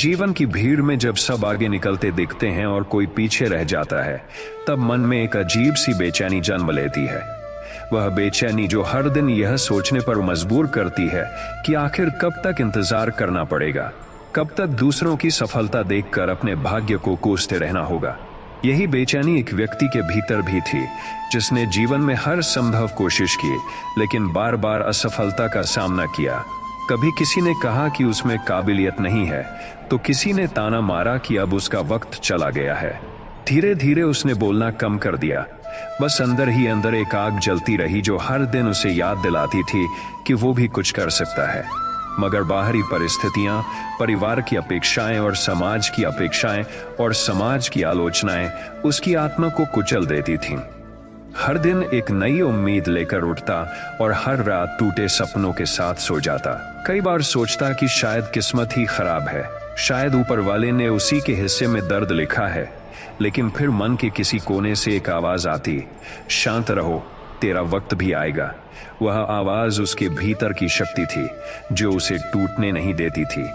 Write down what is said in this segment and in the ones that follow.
जीवन की भीड़ में जब सब आगे निकलते दिखते हैं और कोई पीछे रह जाता है, तब मन में एक अजीब सी बेचैनी जन्म लेती है। वह बेचैनी जो हर दिन यह सोचने पर मजबूर करती है कि आखिर कब तक इंतजार करना पड़ेगा, कब तक दूसरों की सफलता देखकर अपने भाग्य को कोसते रहना होगा। यही बेचैनी एक व्यक्ति के भीतर भी थी, जिसने जीवन में हर संभव कोशिश की, लेकिन बार बार असफलता का सामना किया। कभी किसी ने कहा कि उसमें काबिलियत नहीं है, तो किसी ने ताना मारा कि अब उसका वक्त चला गया है। धीरे धीरे उसने बोलना कम कर दिया। बस अंदर ही अंदर एक आग जलती रही जो हर दिन उसे याद दिलाती थी कि वो भी कुछ कर सकता है। मगर बाहरी परिस्थितियां, परिवार की अपेक्षाएं और समाज की अपेक्षाएं और समाज की आलोचनाएं उसकी आत्मा को कुचल देती थीं। हर दिन एक नई उम्मीद लेकर उठता और हर रात टूटे सपनों के साथ सो जाता। कई बार सोचता कि शायद किस्मत ही खराब है, शायद ऊपर वाले ने उसी के हिस्से में दर्द लिखा है। लेकिन फिर मन के किसी कोने से एक आवाज आती, शांत रहो, तेरा वक्त भी आएगा। वह आवाज उसके भीतर की शक्ति थी जो उसे टूटने नहीं देती थी।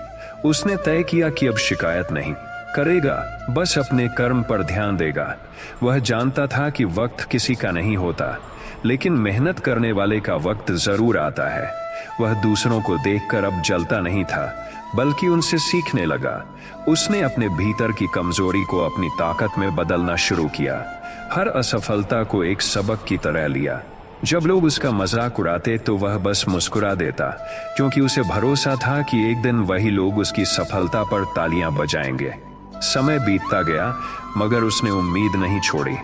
उसने तय किया कि अब शिकायत नहीं करेगा, बस अपने कर्म पर ध्यान देगा। वह जानता था कि वक्त किसी का नहीं होता, लेकिन मेहनत करने वाले का वक्त जरूर आता है। वह दूसरों को देखकर अब जलता नहीं था, बल्कि उनसे सीखने लगा। उसने अपने भीतर की कमजोरी को अपनी ताकत में बदलना शुरू किया। हर असफलता को एक सबक की तरह लिया। जब लोग उसका मजाक उड़ाते तो वह बस मुस्कुरा देता, क्योंकि उसे भरोसा था कि एक दिन वही लोग उसकी सफलता पर तालियां बजाएंगे। समय बीतता गया, मगर उसने उम्मीद नहीं छोड़ी।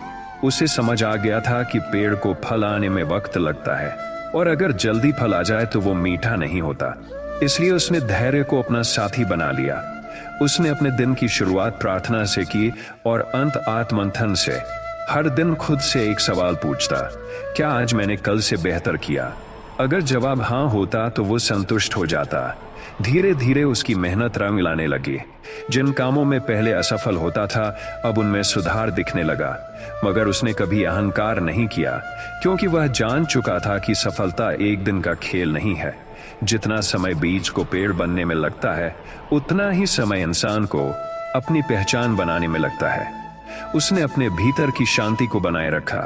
उसे समझ आ गया था कि पेड़ को फल आने में वक्त लगता है, और अगर जल्दी फल आ जाए तो वो मीठा नहीं होता। इसलिए उसने धैर्य को अपना साथी बना लिया। उसने अपने दिन की शुरुआत प्रार्थना से की और अंत आत्ममंथन से। हर दिन खुद से एक सवाल पूछता, क्या आज मैंने कल से बेहतर किया? अगर जवाब हाँ होता तो वो संतुष्ट हो जाता। धीरे धीरे उसकी मेहनत रंग लाने लगी। जिन कामों में पहले असफल होता था, अब उनमें सुधार दिखने लगा। मगर उसने कभी अहंकार नहीं किया, क्योंकि वह जान चुका था कि सफलता एक दिन का खेल नहीं है। जितना समय बीज को पेड़ बनने में लगता है, उतना ही समय इंसान को अपनी पहचान बनाने में लगता है। उसने अपने भीतर की शांति को बनाए रखा,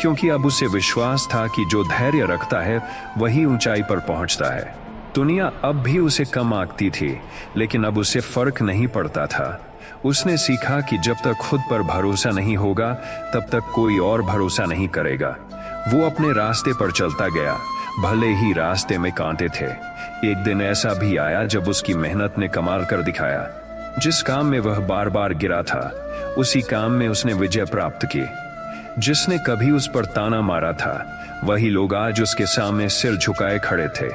क्योंकि अब उसे विश्वास था कि जो धैर्य रखता है वही ऊंचाई पर पहुंचता है। दुनिया अब भी उसे कम आंकती थी, लेकिन अब उसे फर्क नहीं पड़ता था। उसने सीखा कि जब तक खुद पर भरोसा नहीं होगा, तब तक कोई और भरोसा नहीं करेगा। वो अपने रास्ते पर चलता गया, भले ही रास्ते में कांटे थे। एक दिन ऐसा भी आया जब उसकी मेहनत ने कमाल कर दिखाया। जिस काम में वह बार बार गिरा था, उसी काम में उसने विजय प्राप्त की। जिसने कभी उस पर ताना मारा था, वही लोग आज उसके सामने सिर झुकाए खड़े थे।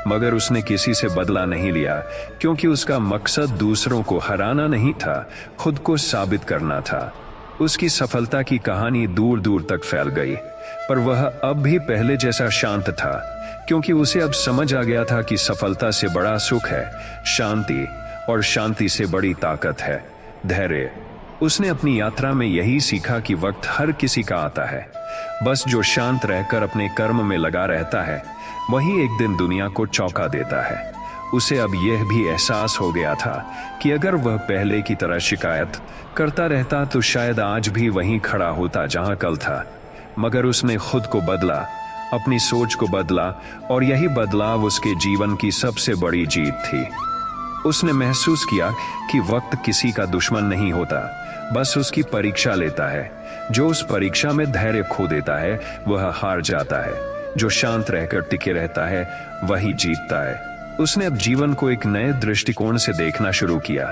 मगर उसने किसी से बदला नहीं लिया, क्योंकि उसका मकसद दूसरों को हराना नहीं था, खुद को साबित करना था। उसकी सफलता की कहानी दूर दूर तक फैल गई, पर वह अब भी पहले जैसा शांत था, क्योंकि उसे अब समझ आ गया था कि सफलता से बड़ा सुख है शांति, और शांति से बड़ी ताकत है धैर्य। उसने अपनी यात्रा में यही सीखा कि वक्त हर किसी का आता है, बस जो शांत रहकर अपने कर्म में लगा रहता है, वही एक दिन दुनिया को चौंका देता है। उसे अब यह भी एहसास हो गया था कि अगर वह पहले की तरह शिकायत करता रहता तो शायद आज भी वहीं खड़ा होता जहां कल था। मगर उसने खुद को बदला, अपनी सोच को बदला, और यही बदलाव उसके जीवन की सबसे बड़ी जीत थी। उसने महसूस किया कि वक्त किसी का दुश्मन नहीं होता, बस उसकी परीक्षा लेता है। जो उस परीक्षा में धैर्य खो देता है, वह हार जाता है। जो शांत रहकर टिके रहता है, वही जीतता है। उसने अब जीवन को एक नए दृष्टिकोण से देखना शुरू किया।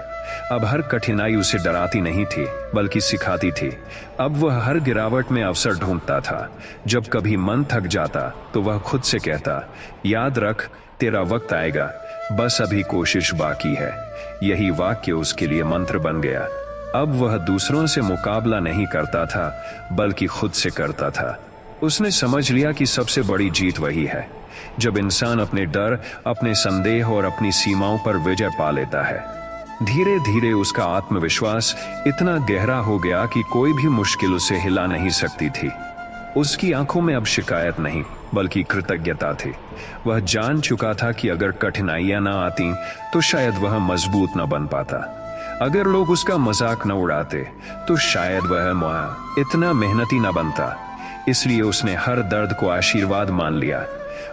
अब हर कठिनाई उसे डराती नहीं थी, बल्कि सिखाती थी। अब वह हर गिरावट में अवसर ढूंढता था। जब कभी मन थक जाता तो वह खुद से कहता, याद रख, तेरा वक्त आएगा, बस अभी कोशिश बाकी है। यही वाक्य उसके लिए मंत्र बन गया। अब वह दूसरों से मुकाबला नहीं करता था, बल्कि खुद से करता था। उसने समझ लिया कि सबसे बड़ी जीत वही है जब इंसान अपने डर, अपने संदेह और अपनी सीमाओं पर विजय पा लेता है। धीरे धीरे उसका आत्मविश्वास इतना गहरा हो गया कि कोई भी मुश्किल उसे हिला नहीं सकती थी। उसकी आंखों में अब शिकायत नहीं, बल्कि कृतज्ञता थी। वह जान चुका था कि अगर कठिनाइयां ना आती तो शायद वह मजबूत न बन पाता। अगर लोग उसका मजाक न उड़ाते तो शायद वह इतना मेहनती न बनता। इसलिए उसने हर दर्द को आशीर्वाद मान लिया।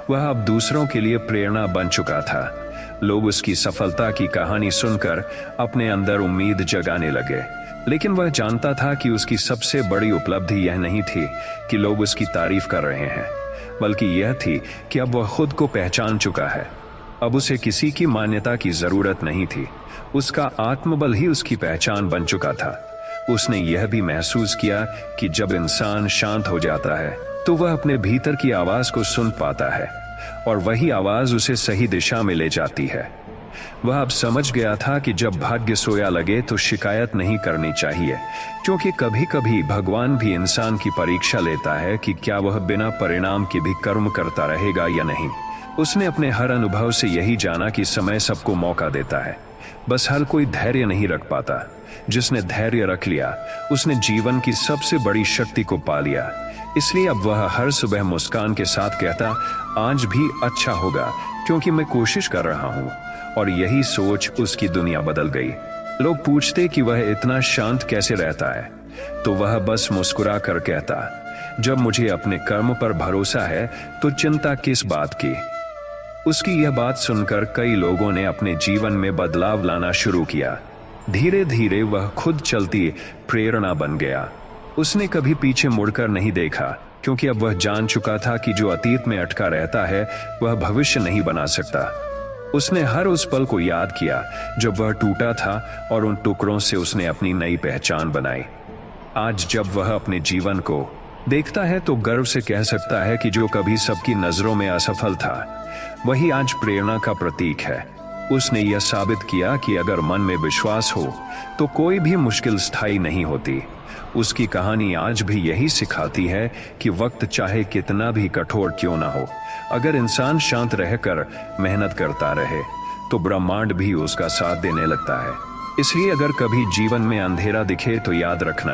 वह अब दूसरों के लिए प्रेरणा बन चुका था। लोग उसकी सफलता की कहानी सुनकर अपने अंदर उम्मीद जगाने लगे, लेकिन वह जानता था कि उसकी सबसे बड़ी उपलब्धि यह नहीं थी कि लोग उसकी तारीफ कर रहे हैं, बल्कि यह थी कि अब वह खुद को पहचान चुका है। अब उसे किसी की मान्यता की जरूरत नहीं थी। उसका आत्मबल ही उसकी पहचान बन चुका था। उसने यह भी महसूस किया कि जब इंसान शांत हो जाता है तो वह अपने भीतर की आवाज को सुन पाता है और वही आवाज उसे सही दिशा में ले जाती है। वह अब समझ गया था कि जब भाग्य सोया लगे तो शिकायत नहीं करनी चाहिए, क्योंकि कभी कभी भगवान भी इंसान की परीक्षा लेता है कि क्या वह बिना परिणाम के भी कर्म करता रहेगा या नहीं। उसने अपने हर अनुभव से यही जाना कि समय सबको मौका देता है, बस हर कोई धैर्य नहीं रख पाता। जिसने धैर्य रख लिया उसने जीवन की सबसे बड़ी शक्ति को पा लिया। इसलिए अब वह हर सुबह मुस्कान के साथ कहता, आज भी अच्छा होगा क्योंकि मैं कोशिश कर रहा हूँ। और यही सोच उसकी दुनिया बदल गई। लोग पूछते कि वह इतना शांत कैसे रहता है, तो वह बस मुस्कुरा कर कहता, जब मुझे अपने कर्म पर भरोसा है तो चिंता किस बात की। उसकी यह बात सुनकर कई लोगों ने अपने जीवन में बदलाव लाना शुरू किया। धीरे धीरे वह खुद चलती प्रेरणा बन गया। उसने कभी पीछे मुड़कर नहीं देखा, क्योंकि अब वह जान चुका था कि जो अतीत में अटका रहता है वह भविष्य नहीं बना सकता। उसने हर उस पल को याद किया जब वह टूटा था और उन टुकड़ों से उसने अपनी नई पहचान बनाई। आज जब वह अपने जीवन को देखता है तो गर्व से कह सकता है कि जो कभी सबकी नजरों में असफल था वही आज प्रेरणा का प्रतीक है। उसने यह साबित किया कि अगर मन में विश्वास हो तो कोई भी मुश्किल स्थायी नहीं होती। उसकी कहानी आज भी यही सिखाती है कि वक्त चाहे कितना भी कठोर क्यों ना हो, अगर इंसान शांत रहकर मेहनत करता रहे तो ब्रह्मांड भी उसका साथ देने लगता है। इसलिए अगर कभी जीवन में अंधेरा दिखे तो याद रखना,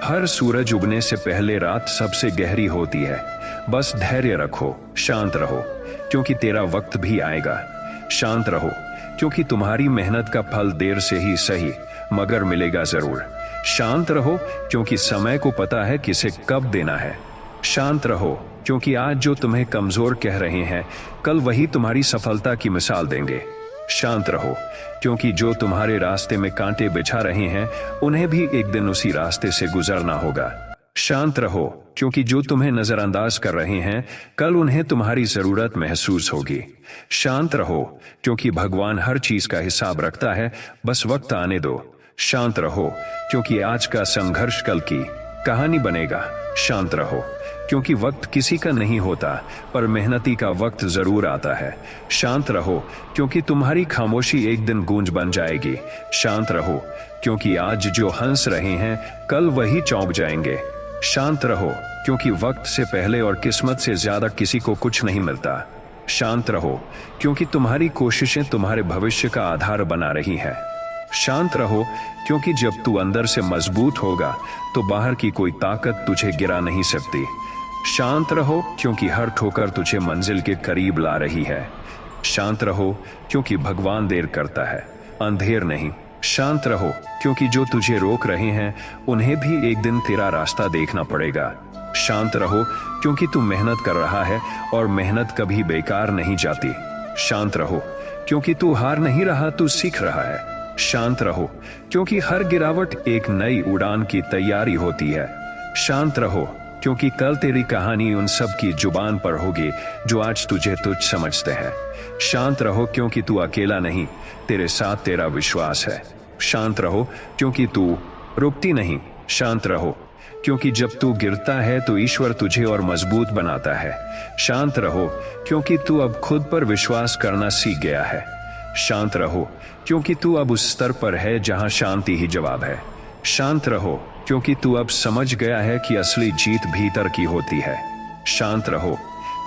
हर सूरज उगने से पहले रात सबसे गहरी होती है। बस धैर्य रखो, शांत रहो, क्योंकि तेरा वक्त भी आएगा। शांत रहो, क्योंकि तुम्हारी मेहनत का फल देर से ही सही मगर मिलेगा जरूर। शांत रहो, क्योंकि समय को पता है किसे कब देना है। शांत रहो, क्योंकि आज जो तुम्हें कमजोर कह रहे हैं कल वही तुम्हारी सफलता की मिसाल देंगे। शांत रहो, क्योंकि जो तुम्हारे रास्ते में कांटे बिछा रहे हैं उन्हें भी एक दिन उसी रास्ते से गुजरना होगा। शांत रहो, क्योंकि जो तुम्हें नजरअंदाज कर रहे हैं कल उन्हें तुम्हारी जरूरत महसूस होगी। शांत रहो, क्योंकि भगवान हर चीज का हिसाब रखता है, बस वक्त आने दो। शांत रहो, क्योंकि आज का संघर्ष कल की कहानी बनेगा। शांत रहो, क्योंकि वक्त किसी का नहीं होता पर मेहनती का वक्त जरूर आता है। शांत रहो, क्योंकि तुम्हारी खामोशी एक दिन गूंज बन जाएगी। शांत रहो, क्योंकि आज जो हंस रहे हैं कल वही चौंक जाएंगे। शांत रहो, क्योंकि वक्त से पहले और किस्मत से ज्यादा किसी को कुछ नहीं मिलता। शांत रहो, क्योंकि तुम्हारी कोशिशें तुम्हारे भविष्य का आधार बना रही हैं। शांत रहो, क्योंकि जब तू अंदर से मजबूत होगा तो बाहर की कोई ताकत तुझे गिरा नहीं सकती। शांत रहो, क्योंकि हर ठोकर तुझे मंजिल के करीब ला रही है। शांत रहो, क्योंकि भगवान देर करता है, अंधेर नहीं। शांत रहो, क्योंकि जो तुझे रोक रहे हैं उन्हें भी एक दिन तेरा रास्ता देखना पड़ेगा। शांत रहो, क्योंकि तू मेहनत कर रहा है और मेहनत कभी बेकार नहीं जाती। शांत रहो, क्योंकि तू हार नहीं रहा, तू सीख रहा है। शांत रहो, क्योंकि हर गिरावट एक नई उड़ान की तैयारी होती है। शांत रहो, क्योंकि कल तेरी कहानी उन सब की जुबान पर होगी जो आज तुझे तुच्छ समझते हैं। शांत रहो, क्योंकि तू अकेला नहीं, तेरे साथ तेरा विश्वास है। शांत रहो, क्योंकि तू रुकती नहीं। शांत रहो, क्योंकि जब तू गिरता है तो ईश्वर तुझे और मजबूत बनाता है। शांत रहो, क्योंकि तू अब खुद पर विश्वास करना सीख गया है। शांत रहो, क्योंकि तू अब उस स्तर पर है जहां शांति ही जवाब है। शांत रहो, क्योंकि तू अब समझ गया है कि असली जीत भीतर की होती है। शांत रहो,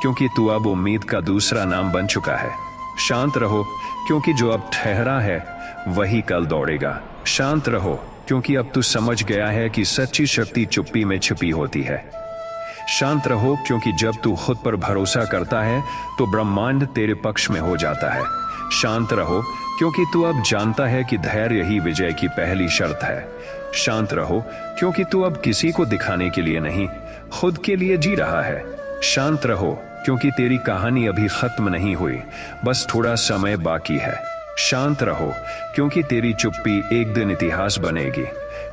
क्योंकि तू अब उम्मीद का दूसरा नाम बन चुका है। शांत रहो, क्योंकि जो अब ठहरा है वही कल दौड़ेगा। शांत रहो, क्योंकि अब तू समझ गया है कि सच्ची शक्ति चुप्पी में छिपी होती है। शांत रहो, क्योंकि जब तू खुद पर भरोसा करता है तो ब्रह्मांड तेरे पक्ष में हो जाता है। शांत रहो, क्योंकि तू अब जानता है कि धैर्य ही विजय की पहली शर्त है। शांत रहो, क्योंकि तू अब किसी को दिखाने के लिए नहीं, खुद के लिए जी रहा है। शांत रहो, क्योंकि तेरी कहानी अभी खत्म नहीं हुई, बस थोड़ा समय बाकी है। शांत रहो, क्योंकि तेरी चुप्पी एक दिन इतिहास बनेगी।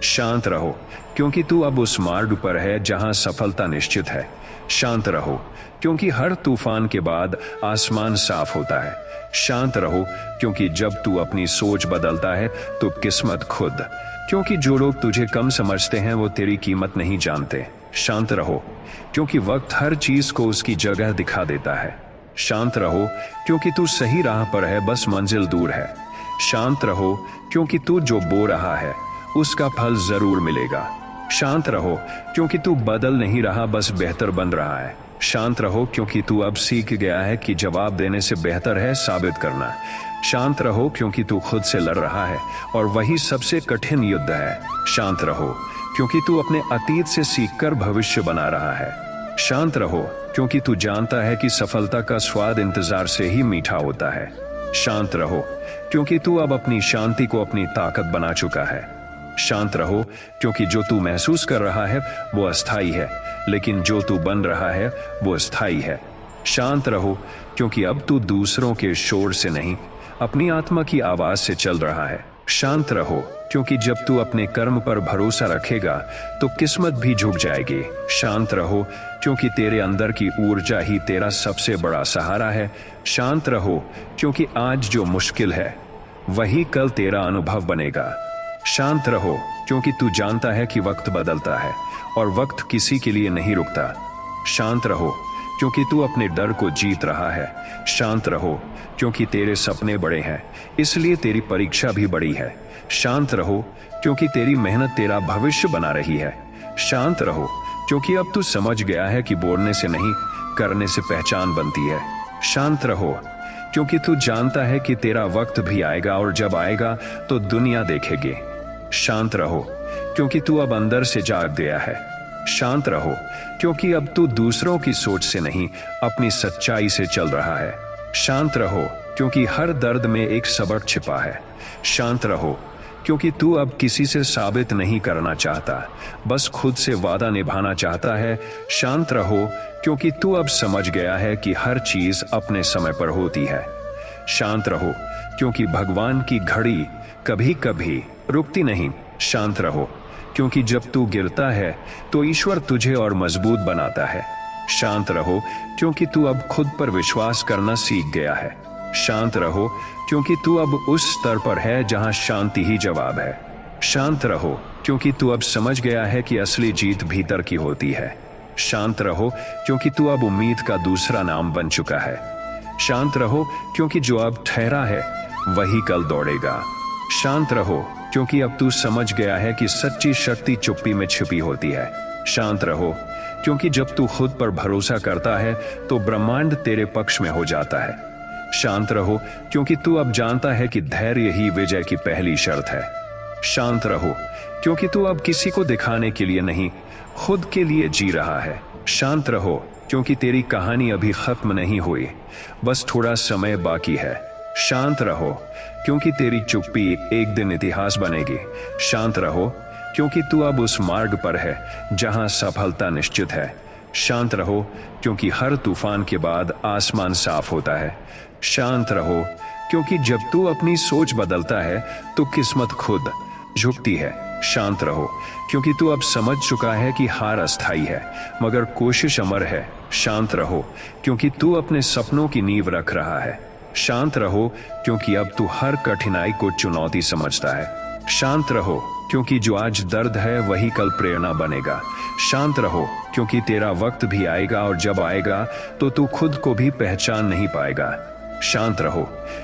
शांत रहो, क्योंकि तू अब उस मार्ग पर है जहां सफलता निश्चित है। शांत रहो, क्योंकि हर तूफान के बाद आसमान साफ होता है। शांत रहो, क्योंकि जब तू अपनी सोच बदलता है तो किस्मत खुद, क्योंकि जो लोग तुझे कम समझते हैं वो तेरी कीमत नहीं जानते। शांत रहो, क्योंकि वक्त हर चीज को उसकी जगह दिखा देता है। शांत रहो, क्योंकि तू सही राह पर है, बस मंजिल दूर है। शांत रहो, क्योंकि तू जो बो रहा है उसका फल जरूर मिलेगा। शांत रहो, क्योंकि तू बदल नहीं रहा, बस बेहतर बन रहा है। शांत रहो, क्योंकि तू अब सीख गया है कि जवाब देने से बेहतर है साबित करना। शांत रहो, क्योंकि तू खुद से लड़ रहा है और वही सबसे कठिन युद्ध है। शांत रहो, क्योंकि तू अपने अतीत से सीखकर भविष्य बना रहा है। शांत रहो, क्योंकि तू जानता है कि सफलता का स्वाद इंतजार से ही मीठा होता है। शांत रहो, क्योंकि तू अब अपनी शांति को अपनी ताकत बना चुका है। शांत रहो, क्योंकि जो तू महसूस कर रहा है वो अस्थाई है, लेकिन जो तू बन रहा है वो स्थायी है। शांत रहो, क्योंकि अब तू दूसरों के शोर से नहीं, अपनी आत्मा की आवाज से चल रहा है। शांत रहो, क्योंकि जब तू अपने कर्म पर भरोसा रखेगा तो किस्मत भी झुक जाएगी। शांत रहो, क्योंकि तेरे अंदर की ऊर्जा ही तेरा सबसे बड़ा सहारा है। शांत रहो, क्योंकि आज जो मुश्किल है वही कल तेरा अनुभव बनेगा। शांत रहो, क्योंकि तू जानता है कि वक्त बदलता है और वक्त किसी के लिए नहीं रुकता। शांत रहो, क्योंकि तू अपने डर को जीत रहा है। शांत रहो, क्योंकि तेरे सपने बड़े हैं, इसलिए तेरी परीक्षा भी बड़ी है। शांत रहो, क्योंकि तेरी मेहनत तेरा भविष्य बना रही है। शांत रहो, क्योंकि अब तू समझ गया है कि बोलने से नहीं, करने से पहचान बनती है। शांत रहो, क्योंकि तू जानता है कि तेरा वक्त भी आएगा और जब आएगा तो दुनिया देखेगी। शांत रहो, क्योंकि तू अब अंदर से जाग गया है। शांत रहो, क्योंकि अब तू दूसरों की सोच से नहीं, अपनी सच्चाई से चल रहा है। शांत रहो, क्योंकि हर दर्द में एक सबक छिपा है। शांत रहो, क्योंकि तू अब किसी से साबित नहीं करना चाहता, बस खुद से वादा निभाना चाहता है। शांत रहो, क्योंकि तू अब समझ गया है कि हर चीज अपने समय पर होती है। शांत रहो, क्योंकि भगवान की घड़ी कभी कभी रुकती नहीं। शांत रहो, क्योंकि जब तू गिरता है तो ईश्वर तुझे और मजबूत बनाता है। शांत रहो, क्योंकि तू अब खुद पर विश्वास करना सीख गया है। शांत रहो, क्योंकि तू अब उस स्तर पर है जहां शांति ही जवाब है। शांत रहो, क्योंकि तू अब समझ गया है कि असली जीत भीतर की होती है। शांत रहो, क्योंकि तू अब उम्मीद का दूसरा नाम बन चुका है। शांत रहो, क्योंकि जो अब ठहरा है वही कल दौड़ेगा। शांत रहो, क्योंकि अब तू समझ गया है कि सच्ची शक्ति चुप्पी में छिपी होती है। शांत रहो, क्योंकि जब तू खुद पर भरोसा करता है तो ब्रह्मांड तेरे पक्ष में हो जाता है। शांत रहो, क्योंकि तू अब जानता है कि धैर्य ही विजय की पहली शर्त है। शांत रहो, क्योंकि तू अब किसी को दिखाने के लिए नहीं, खुद के लिए जी रहा है। शांत रहो, क्योंकि तेरी कहानी अभी खत्म नहीं हुई, बस थोड़ा समय बाकी है। शांत रहो, क्योंकि तेरी चुप्पी एक दिन इतिहास बनेगी। शांत रहो, क्योंकि तू अब उस मार्ग पर है जहां सफलता निश्चित है। शांत रहो, क्योंकि हर तूफान के बाद आसमान साफ होता है। शांत रहो, क्योंकि जब तू अपनी सोच बदलता है तो किस्मत खुद झुकती है। शांत रहो, क्योंकि तू अब समझ चुका है कि हार अस्थायी है मगर कोशिश अमर है। शांत रहो, क्योंकि तू अपने सपनों की नींव रख रहा है। शांत रहो, क्योंकि अब तू हर कठिनाई को चुनौती समझता है। शांत रहो, क्योंकि जो आज दर्द है वही कल प्रेरणा बनेगा। शांत रहो, क्योंकि तेरा वक्त भी आएगा और जब आएगा तो तू खुद को भी पहचान नहीं पाएगा। शांत रहो,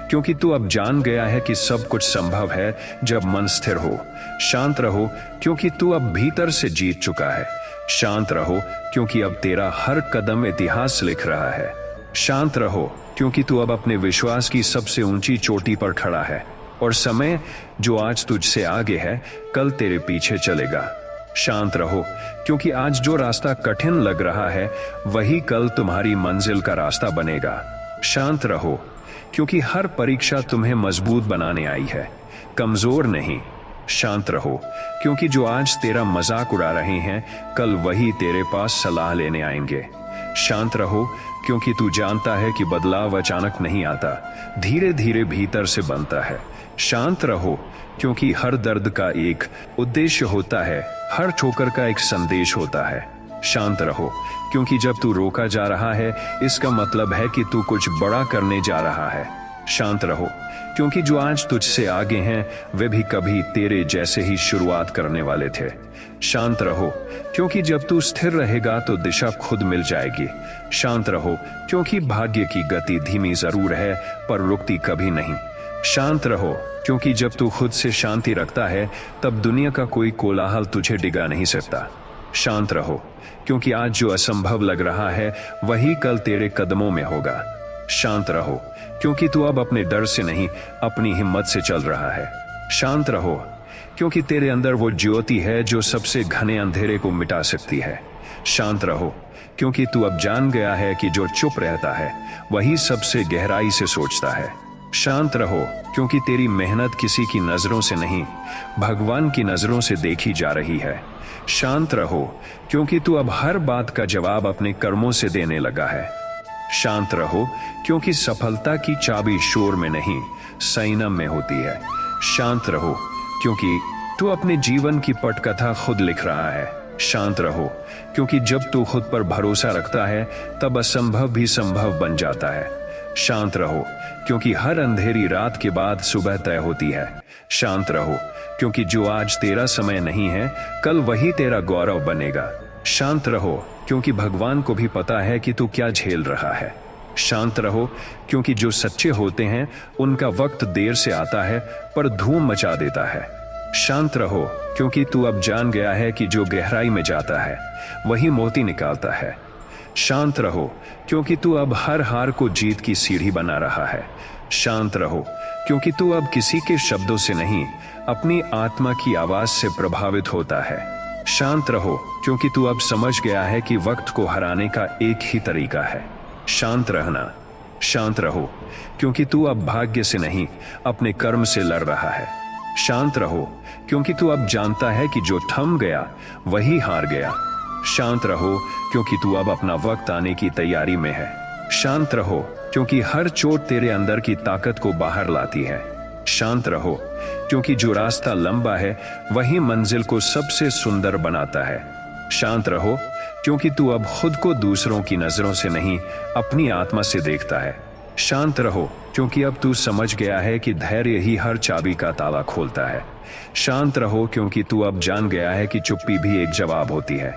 क्योंकि तू अब जान गया है कि सब कुछ संभव है जब मन स्थिर हो। शांत रहो, क्योंकि तू अब भीतर से जीत चुका है। शांत रहो, क्योंकि अब तेरा हर कदम इतिहास लिख रहा है। शांत रहो, क्योंकि तू अब अपने विश्वास की सबसे ऊंची चोटी पर खड़ा है और समय जो आज तुझसे आगे है कल तेरे पीछे चलेगा। शांत रहो, क्योंकि आज जो रास्ता कठिन लग रहा है वही कल तुम्हारी मंजिल का रास्ता बनेगा। शांत रहो, क्योंकि हर परीक्षा तुम्हें मजबूत बनाने आई है, कमजोर नहीं। शांत रहो, क्योंकि जो आज तेरा मजाक उड़ा रहे हैं कल वही तेरे पास सलाह लेने आएंगे। शांत रहो, क्योंकि तू जानता है कि बदलाव अचानक नहीं आता, धीरे धीरे भीतर से बनता है। शांत रहो, क्योंकि हर दर्द का एक उद्देश्य होता है, हर ठोकर का एक संदेश होता है। शांत रहो, क्योंकि जब तू रोका जा रहा है इसका मतलब है कि तू कुछ बड़ा करने जा रहा है। शांत रहो, क्योंकि जो आज तुझसे आगे हैं वे भी कभी तेरे जैसे ही शुरुआत करने वाले थे। शांत रहो, क्योंकि जब तू स्थिर रहेगा तो दिशा खुद मिल जाएगी। शांत रहो, क्योंकि भाग्य की गति धीमी जरूर है पर रुकती कभी नहीं। शांत रहो, क्योंकि जब तू खुद से शांति रखता है तब दुनिया का कोई कोलाहल तुझे डिगा नहीं सकता। शांत रहो, क्योंकि आज जो असंभव लग रहा है वही कल तेरे कदमों में होगा। शांत रहो, क्योंकि तू अब अपने डर से नहीं अपनी हिम्मत से चल रहा है। शांत रहो, क्योंकि तेरे अंदर वो ज्योति है जो सबसे घने अंधेरे को मिटा सकती है। शांत रहो, क्योंकि तू अब जान गया है कि जो चुप रहता है वही सबसे गहराई से सोचता है। शांत रहो, क्योंकि तेरी मेहनत किसी की नजरों से नहीं भगवान की नजरों से देखी जा रही है। शांत रहो, क्योंकि तू अब हर बात का जवाब अपने कर्मों से देने लगा है। शांत रहो, क्योंकि सफलता की चाबी शोर में नहीं संयम में होती है। शांत रहो, क्योंकि तू अपने जीवन की पटकथा खुद लिख रहा है। शांत रहो, क्योंकि जब तू खुद पर भरोसा रखता है तब असंभव भी संभव बन जाता है। शांत रहो, क्योंकि हर अंधेरी रात के बाद सुबह तय होती है। शांत रहो, क्योंकि जो आज तेरा समय नहीं है कल वही तेरा गौरव बनेगा। शांत रहो, क्योंकि भगवान को भी पता है कि तू क्या झेल रहा है। शांत रहो, क्योंकि जो सच्चे होते हैं उनका वक्त देर से आता है पर धूम मचा देता है। शांत रहो, क्योंकि तू अब जान गया है कि जो गहराई में जाता है वही मोती निकालता है। शांत रहो, क्योंकि तू अब हर हार को जीत की सीढ़ी बना रहा है। शांत रहो, क्योंकि तू अब किसी के शब्दों से नहीं अपनी आत्मा की आवाज से प्रभावित होता है। शांत रहो, क्योंकि तू अब समझ गया है कि वक्त को हराने का एक ही तरीका है, शांत रहना। शांत रहो, क्योंकि तू अब भाग्य से नहीं अपने कर्म से लड़ रहा है। शांत रहो, क्योंकि तू अब जानता है कि जो थम गया वही हार गया। शांत रहो, क्योंकि तू अब अपना वक्त आने की तैयारी में है। शांत रहो, क्योंकि हर चोट तेरे अंदर की ताकत को बाहर लाती है। शांत रहो, क्योंकि जो रास्ता लंबा है वही मंजिल को सबसे सुंदर बनाता है। शांत रहो, क्योंकि तू अब खुद को दूसरों की नजरों से नहीं अपनी आत्मा से देखता है। शांत रहो, क्योंकि अब तू समझ गया है कि धैर्य ही हर चाबी का ताला खोलता है। शांत रहो, क्योंकि तू अब जान गया है कि चुप्पी भी एक जवाब होती है।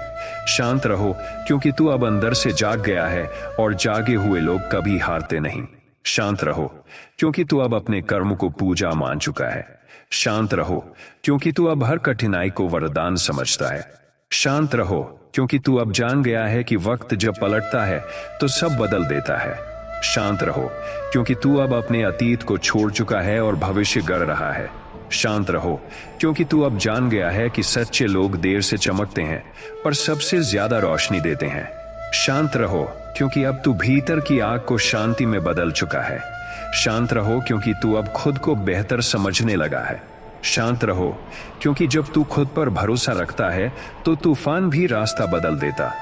शांत रहो, क्योंकि तू अब अंदर से जाग गया है और जागे हुए लोग कभी हारते नहीं। शांत रहो, क्योंकि तू अब अपने कर्म को पूजा मान चुका है। शांत रहो, क्योंकि तू अब हर कठिनाई को वरदान समझता है। शांत रहो, क्योंकि तू अब जान गया है कि वक्त जब पलटता है तो सब बदल देता है। शांत रहो, क्योंकि तू अब अपने अतीत को छोड़ चुका है और भविष्य गढ़ रहा है। शांत रहो, क्योंकि तू अब जान गया है कि सच्चे लोग देर से चमकते हैं पर सबसे ज्यादा रोशनी देते हैं। शांत रहो, क्योंकि अब तू भीतर की आग को शांति में बदल चुका है। शांत रहो, क्योंकि तू अब खुद को बेहतर समझने लगा है। शांत रहो, क्योंकि जब तू खुद पर भरोसा रखता है तो तूफान भी रास्ता बदल देता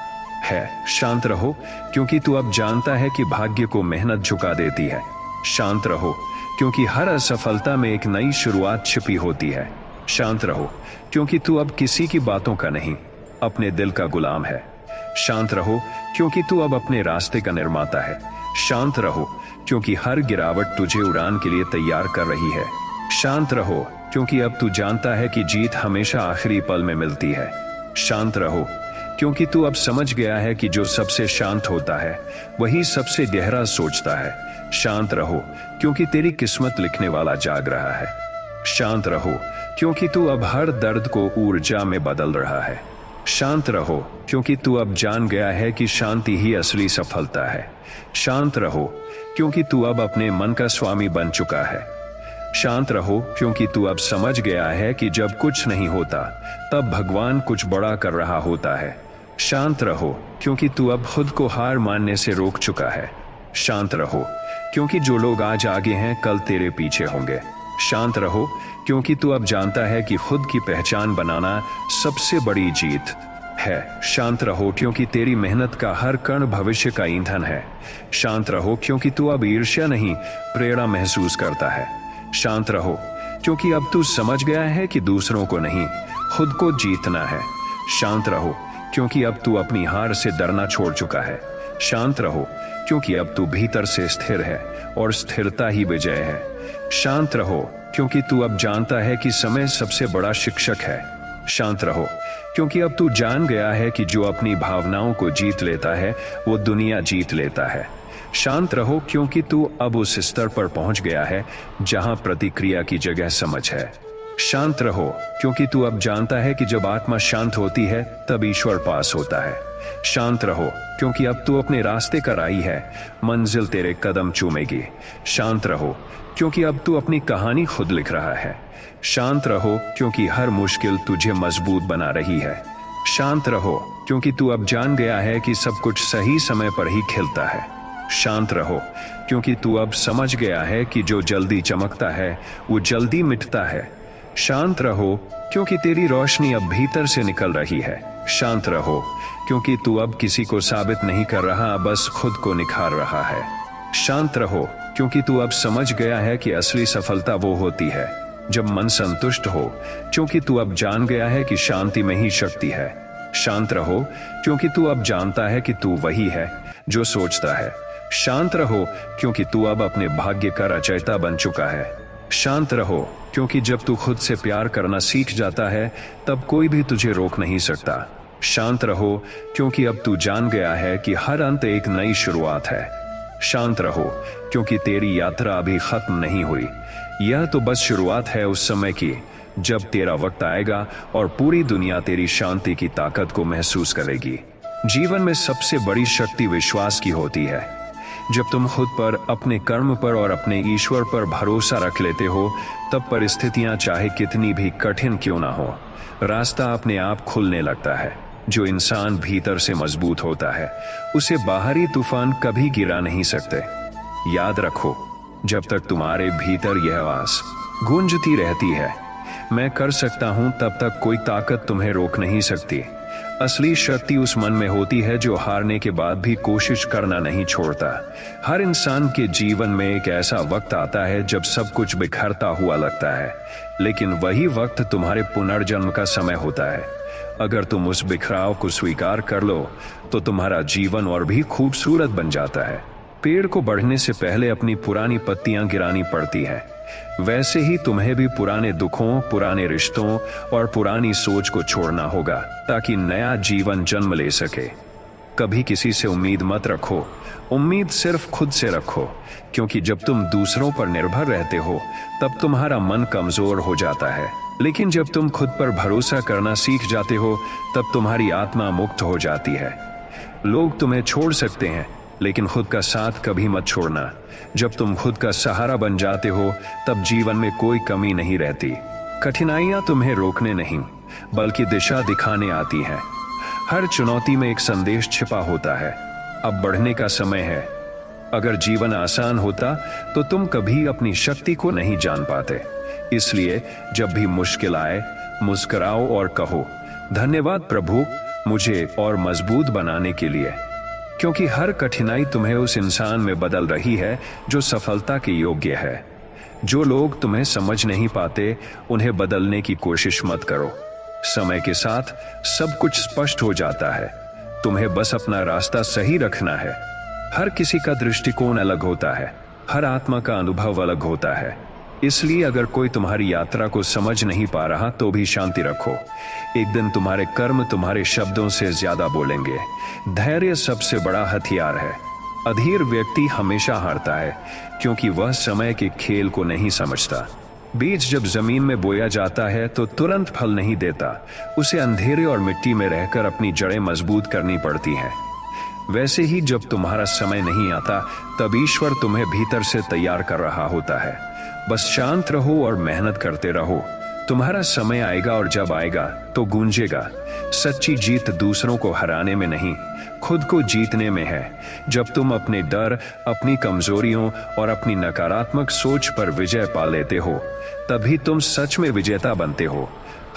है। शांत रहो, क्योंकि तू अब जानता है कि भाग्य को मेहनत झुका देती है। शांत रहो, क्योंकि हर असफलता में एक नई शुरुआत छिपी होती है। शांत रहो, क्योंकि तू अब किसी की बातों का नहीं अपने दिल का गुलाम है। शांत रहो, क्योंकि तू अब अपने रास्ते का निर्माता है। शांत रहो, क्योंकि हर गिरावट तुझे उड़ान के लिए तैयार कर रही है। शांत रहो, क्योंकि अब तू जानता है कि जीत हमेशा आखिरी पल में मिलती है। शांत रहो, क्योंकि तू अब समझ गया है कि जो सबसे शांत होता है वही सबसे गहरा सोचता है। शांत रहो, क्योंकि तेरी किस्मत लिखने वाला जाग रहा है। शांत रहो, क्योंकि तू अब हर दर्द को ऊर्जा में बदल रहा है। शांत रहो, क्योंकि तू अब जान गया है कि शांति ही असली सफलता है। शांत रहो, क्योंकि तू अब अपने मन का स्वामी बन चुका है। शांत रहो क्योंकि तू अब समझ गया है कि जब कुछ नहीं होता तब भगवान कुछ बड़ा कर रहा होता है। शांत रहो क्योंकि तू अब खुद को हार मानने से रोक चुका है। शांत रहो क्योंकि जो लोग आज आगे हैं कल तेरे पीछे होंगे। शांत रहो क्योंकि तू अब जानता है कि खुद की पहचान बनाना सबसे बड़ी जीत है। शांत रहो क्योंकि तेरी मेहनत का हर कण भविष्य का ईंधन है। शांत रहो क्योंकि तू अब ईर्ष्या नहीं प्रेरणा महसूस करता है। शांत रहो क्योंकि अब तू समझ गया है कि दूसरों को नहीं खुद को जीतना है। शांत रहो क्योंकि अब तू अपनी हार से डरना छोड़ चुका है। शांत रहो क्योंकि अब तू भीतर से स्थिर है और स्थिरता ही विजय है। शांत रहो क्योंकि तू अब जानता है कि समय सबसे बड़ा शिक्षक है। शांत रहो क्योंकि अब तू जान गया है कि जो अपनी भावनाओं को जीत लेता है वो दुनिया जीत लेता है। शांत रहो क्योंकि तू अब उस स्तर पर पहुंच गया है जहां प्रतिक्रिया की जगह समझ है। शांत रहो क्योंकि तू अब जानता है कि जब आत्मा शांत होती है तब ईश्वर पास होता है। शांत रहो क्योंकि अब तू अपने रास्ते का राही है, मंजिल तेरे कदम चूमेगी। शांत रहो क्योंकि अब तू अपनी कहानी खुद लिख रहा है। शांत रहो क्योंकि हर मुश्किल तुझे मजबूत बना रही है। शांत रहो क्योंकि तू अब जान गया है कि सब कुछ सही समय पर ही खिलता है। शांत रहो क्योंकि तू अब समझ गया है कि जो जल्दी चमकता है वो जल्दी मिटता है। शांत रहो क्योंकि तेरी रोशनी अब भीतर से निकल रही है। शांत रहो क्योंकि तू अब किसी को साबित नहीं कर रहा, बस खुद को निखार रहा है। शांत रहो क्योंकि तू अब समझ गया है कि असली सफलता वो होती है जब मन संतुष्ट हो, क्योंकि तू अब जान गया है कि शांति में ही शक्ति है। शांत रहो क्योंकि तू अब जानता है कि तू वही है जो सोचता है। शांत रहो क्योंकि तू अब अपने भाग्य का रचयिता बन चुका है। शांत रहो क्योंकि जब तू खुद से प्यार करना सीख जाता है तब कोई भी तुझे रोक नहीं सकता। शांत रहो क्योंकि अब तू जान गया है कि हर अंत एक नई शुरुआत है। शांत रहो क्योंकि तेरी यात्रा अभी खत्म नहीं हुई, यह तो बस शुरुआत है उस समय की जब तेरा वक्त आएगा और पूरी दुनिया तेरी शांति की ताकत को महसूस करेगी। जीवन में सबसे बड़ी शक्ति विश्वास की होती है। जब तुम खुद पर, अपने कर्म पर और अपने ईश्वर पर भरोसा रख लेते हो तब परिस्थितियां चाहे कितनी भी कठिन क्यों ना हो, रास्ता अपने आप खुलने लगता है। जो इंसान भीतर से मजबूत होता है उसे बाहरी तूफान कभी गिरा नहीं सकते। याद रखो, जब तक तुम्हारे भीतर यह आवाज गूंजती रहती है, मैं कर सकता हूं, तब तक कोई ताकत तुम्हें रोक नहीं सकती। असली शक्ति उस मन में होती है जो हारने के बाद भी कोशिश करना नहीं छोड़ता। हर इंसान के जीवन में एक ऐसा वक्त आता है जब सब कुछ बिखरता हुआ लगता है, लेकिन वही वक्त तुम्हारे पुनर्जन्म का समय होता है। अगर तुम उस बिखराव को स्वीकार कर लो तो तुम्हारा जीवन और भी खूबसूरत बन जाता है। पेड़ को बढ़ने से पहले अपनी पुरानी पत्तियां गिरानी पड़ती हैं, वैसे ही तुम्हें भी पुराने दुखों, पुराने रिश्तों और पुरानी सोच को छोड़ना होगा ताकि नया जीवन जन्म ले सके। कभी किसी से उम्मीद मत रखो, उम्मीद सिर्फ खुद से रखो, क्योंकि जब तुम दूसरों पर निर्भर रहते हो तब तुम्हारा मन कमजोर हो जाता है, लेकिन जब तुम खुद पर भरोसा करना सीख जाते हो तब तुम्हारी आत्मा मुक्त हो जाती है। लोग तुम्हें छोड़ सकते हैं लेकिन खुद का साथ कभी मत छोड़ना। जब तुम खुद का सहारा बन जाते हो तब जीवन में कोई कमी नहीं रहती। कठिनाइयां तुम्हें रोकने नहीं बल्कि दिशा दिखाने आती हैं। हर चुनौती में एक संदेश छिपा होता है, अब बढ़ने का समय है। अगर जीवन आसान होता तो तुम कभी अपनी शक्ति को नहीं जान पाते। इसलिए जब भी मुश्किल आए, मुस्कुराओ और कहो, धन्यवाद प्रभु मुझे और मजबूत बनाने के लिए, क्योंकि हर कठिनाई तुम्हें उस इंसान में बदल रही है जो सफलता के योग्य है। जो लोग तुम्हें समझ नहीं पाते उन्हें बदलने की कोशिश मत करो। समय के साथ सब कुछ स्पष्ट हो जाता है, तुम्हें बस अपना रास्ता सही रखना है। हर किसी का दृष्टिकोण अलग होता है, हर आत्मा का अनुभव अलग होता है। इसलिए अगर कोई तुम्हारी यात्रा को समझ नहीं पा रहा तो भी शांति रखो। एक दिन तुम्हारे कर्म तुम्हारे शब्दों से ज्यादा बोलेंगे। धैर्य सबसे बड़ा हथियार है। अधीर व्यक्ति हमेशा हारता है क्योंकि वह समय के खेल को नहीं समझता। बीज जब जमीन में बोया जाता है तो तुरंत फल नहीं देता, उसे अंधेरे और मिट्टी में रहकर अपनी जड़ें मजबूत करनी पड़ती हैं। वैसे ही जब तुम्हारा समय नहीं आता तब ईश्वर तुम्हें भीतर से तैयार कर रहा होता है। बस शांत रहो और मेहनत करते रहो। तुम्हारा समय आएगा और जब आएगा तो गूंजेगा। सच्ची जीत दूसरों को हराने में नहीं, खुद को जीतने में है। जब तुम अपने डर, अपनी कमजोरियों और अपनी नकारात्मक सोच पर विजय पा लेते हो, तभी तुम सच में विजेता बनते हो।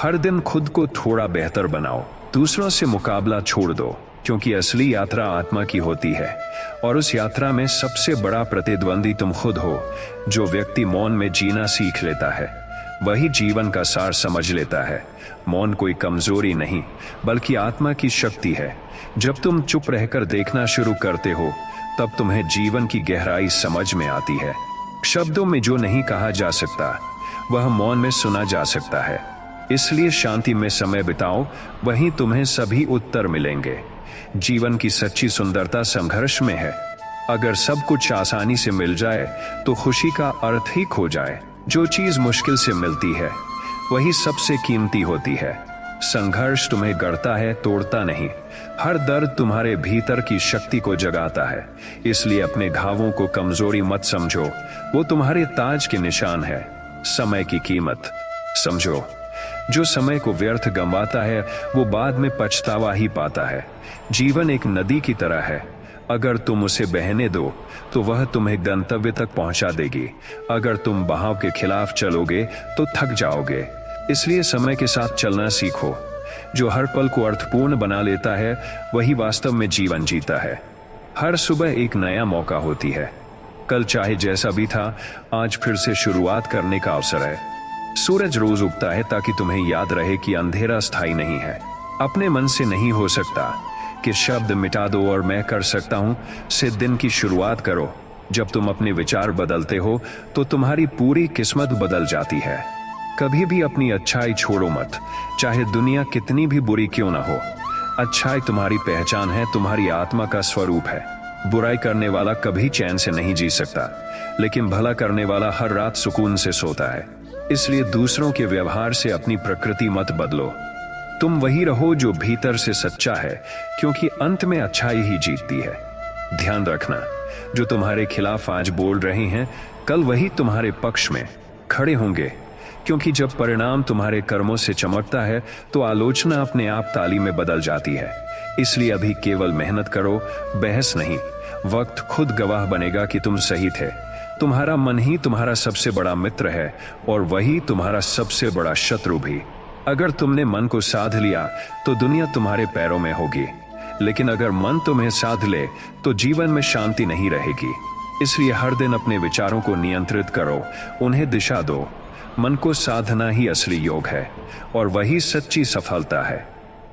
हर दिन खुद को थोड़ा बेहतर बनाओ। दूसरों से मुकाबला छोड़ दो, क्योंकि असली यात्रा आत्मा की होती है और उस यात्रा में सबसे बड़ा प्रतिद्वंदी तुम खुद हो। जो व्यक्ति मौन में जीना सीख लेता है, वही जीवन का सार समझ लेता है। मौन कोई कमजोरी नहीं, बल्कि आत्मा की शक्ति है। जब तुम चुप रहकर देखना शुरू करते हो, तब तुम्हें जीवन की गहराई समझ में आती है। शब्दों में जो नहीं कहा जा सकता, वह मौन में सुना जा सकता है। इसलिए शांति में समय बिताओ, वहीं तुम्हें सभी उत्तर मिलेंगे। जीवन की सच्ची सुंदरता संघर्ष में है। अगर सब कुछ आसानी से मिल जाए तो खुशी का अर्थ ही खो जाए। जो चीज मुश्किल से मिलती है, वही सबसे कीमती होती है। संघर्ष तुम्हें गढ़ता है, तोड़ता नहीं। हर दर्द तुम्हारे भीतर की शक्ति को जगाता है। इसलिए अपने घावों को कमजोरी मत समझो, वो तुम्हारे ताज के निशान है। समय की कीमत समझो। जो समय को व्यर्थ गंवाता है, वो बाद में पछतावा ही पाता है। जीवन एक नदी की तरह है, अगर तुम उसे बहने दो तो वह तुम्हें गंतव्य तक पहुंचा देगी। अगर तुम बहाव के खिलाफ चलोगे तो थक जाओगे। इसलिए समय के साथ चलना सीखो। जो हर पल को अर्थपूर्ण बना लेता है, वही वास्तव में जीवन जीता है। हर सुबह एक नया मौका होती है। कल चाहे जैसा भी था, आज फिर से शुरुआत करने का अवसर है। सूरज रोज उगता है ताकि तुम्हें याद रहे कि अंधेरा स्थायी नहीं है। अपने मन से नहीं हो सकता कि शब्द मिटा दो और मैं कर सकता हूं से दिन की शुरुआत करो। जब तुम अपने विचार बदलते हो तो तुम्हारी पूरी किस्मत बदल जाती है। कभी भी अपनी अच्छाई छोड़ो मत, चाहे दुनिया कितनी भी बुरी क्यों ना हो। अच्छाई तुम्हारी पहचान है, तुम्हारी आत्मा का स्वरूप है। बुराई करने वाला कभी चैन से नहीं जी सकता, लेकिन भला करने वाला हर रात सुकून से सोता है। इसलिए दूसरों के व्यवहार से अपनी प्रकृति मत बदलो। तुम वही रहो जो भीतर से सच्चा है, क्योंकि अंत में अच्छाई ही जीतती है। ध्यान रखना, जो तुम्हारे खिलाफ आज बोल रहे हैं, कल वही तुम्हारे पक्ष में खड़े होंगे। क्योंकि जब परिणाम तुम्हारे कर्मों से चमकता है, तो आलोचना अपने आप ताली में बदल जाती है। इसलिए अभी केवल मेहनत करो, बहस नहीं। वक्त खुद गवाह बनेगा कि तुम सही थे। तुम्हारा मन ही तुम्हारा सबसे बड़ा मित्र है और वही तुम्हारा सबसे बड़ा शत्रु भी। अगर तुमने मन को साध लिया तो दुनिया तुम्हारे पैरों में होगी, लेकिन अगर मन तुम्हें साध ले तो जीवन में शांति नहीं रहेगी। इसलिए हर दिन अपने विचारों को नियंत्रित करो, उन्हें दिशा दो। मन को साधना ही असली योग है और वही सच्ची सफलता है।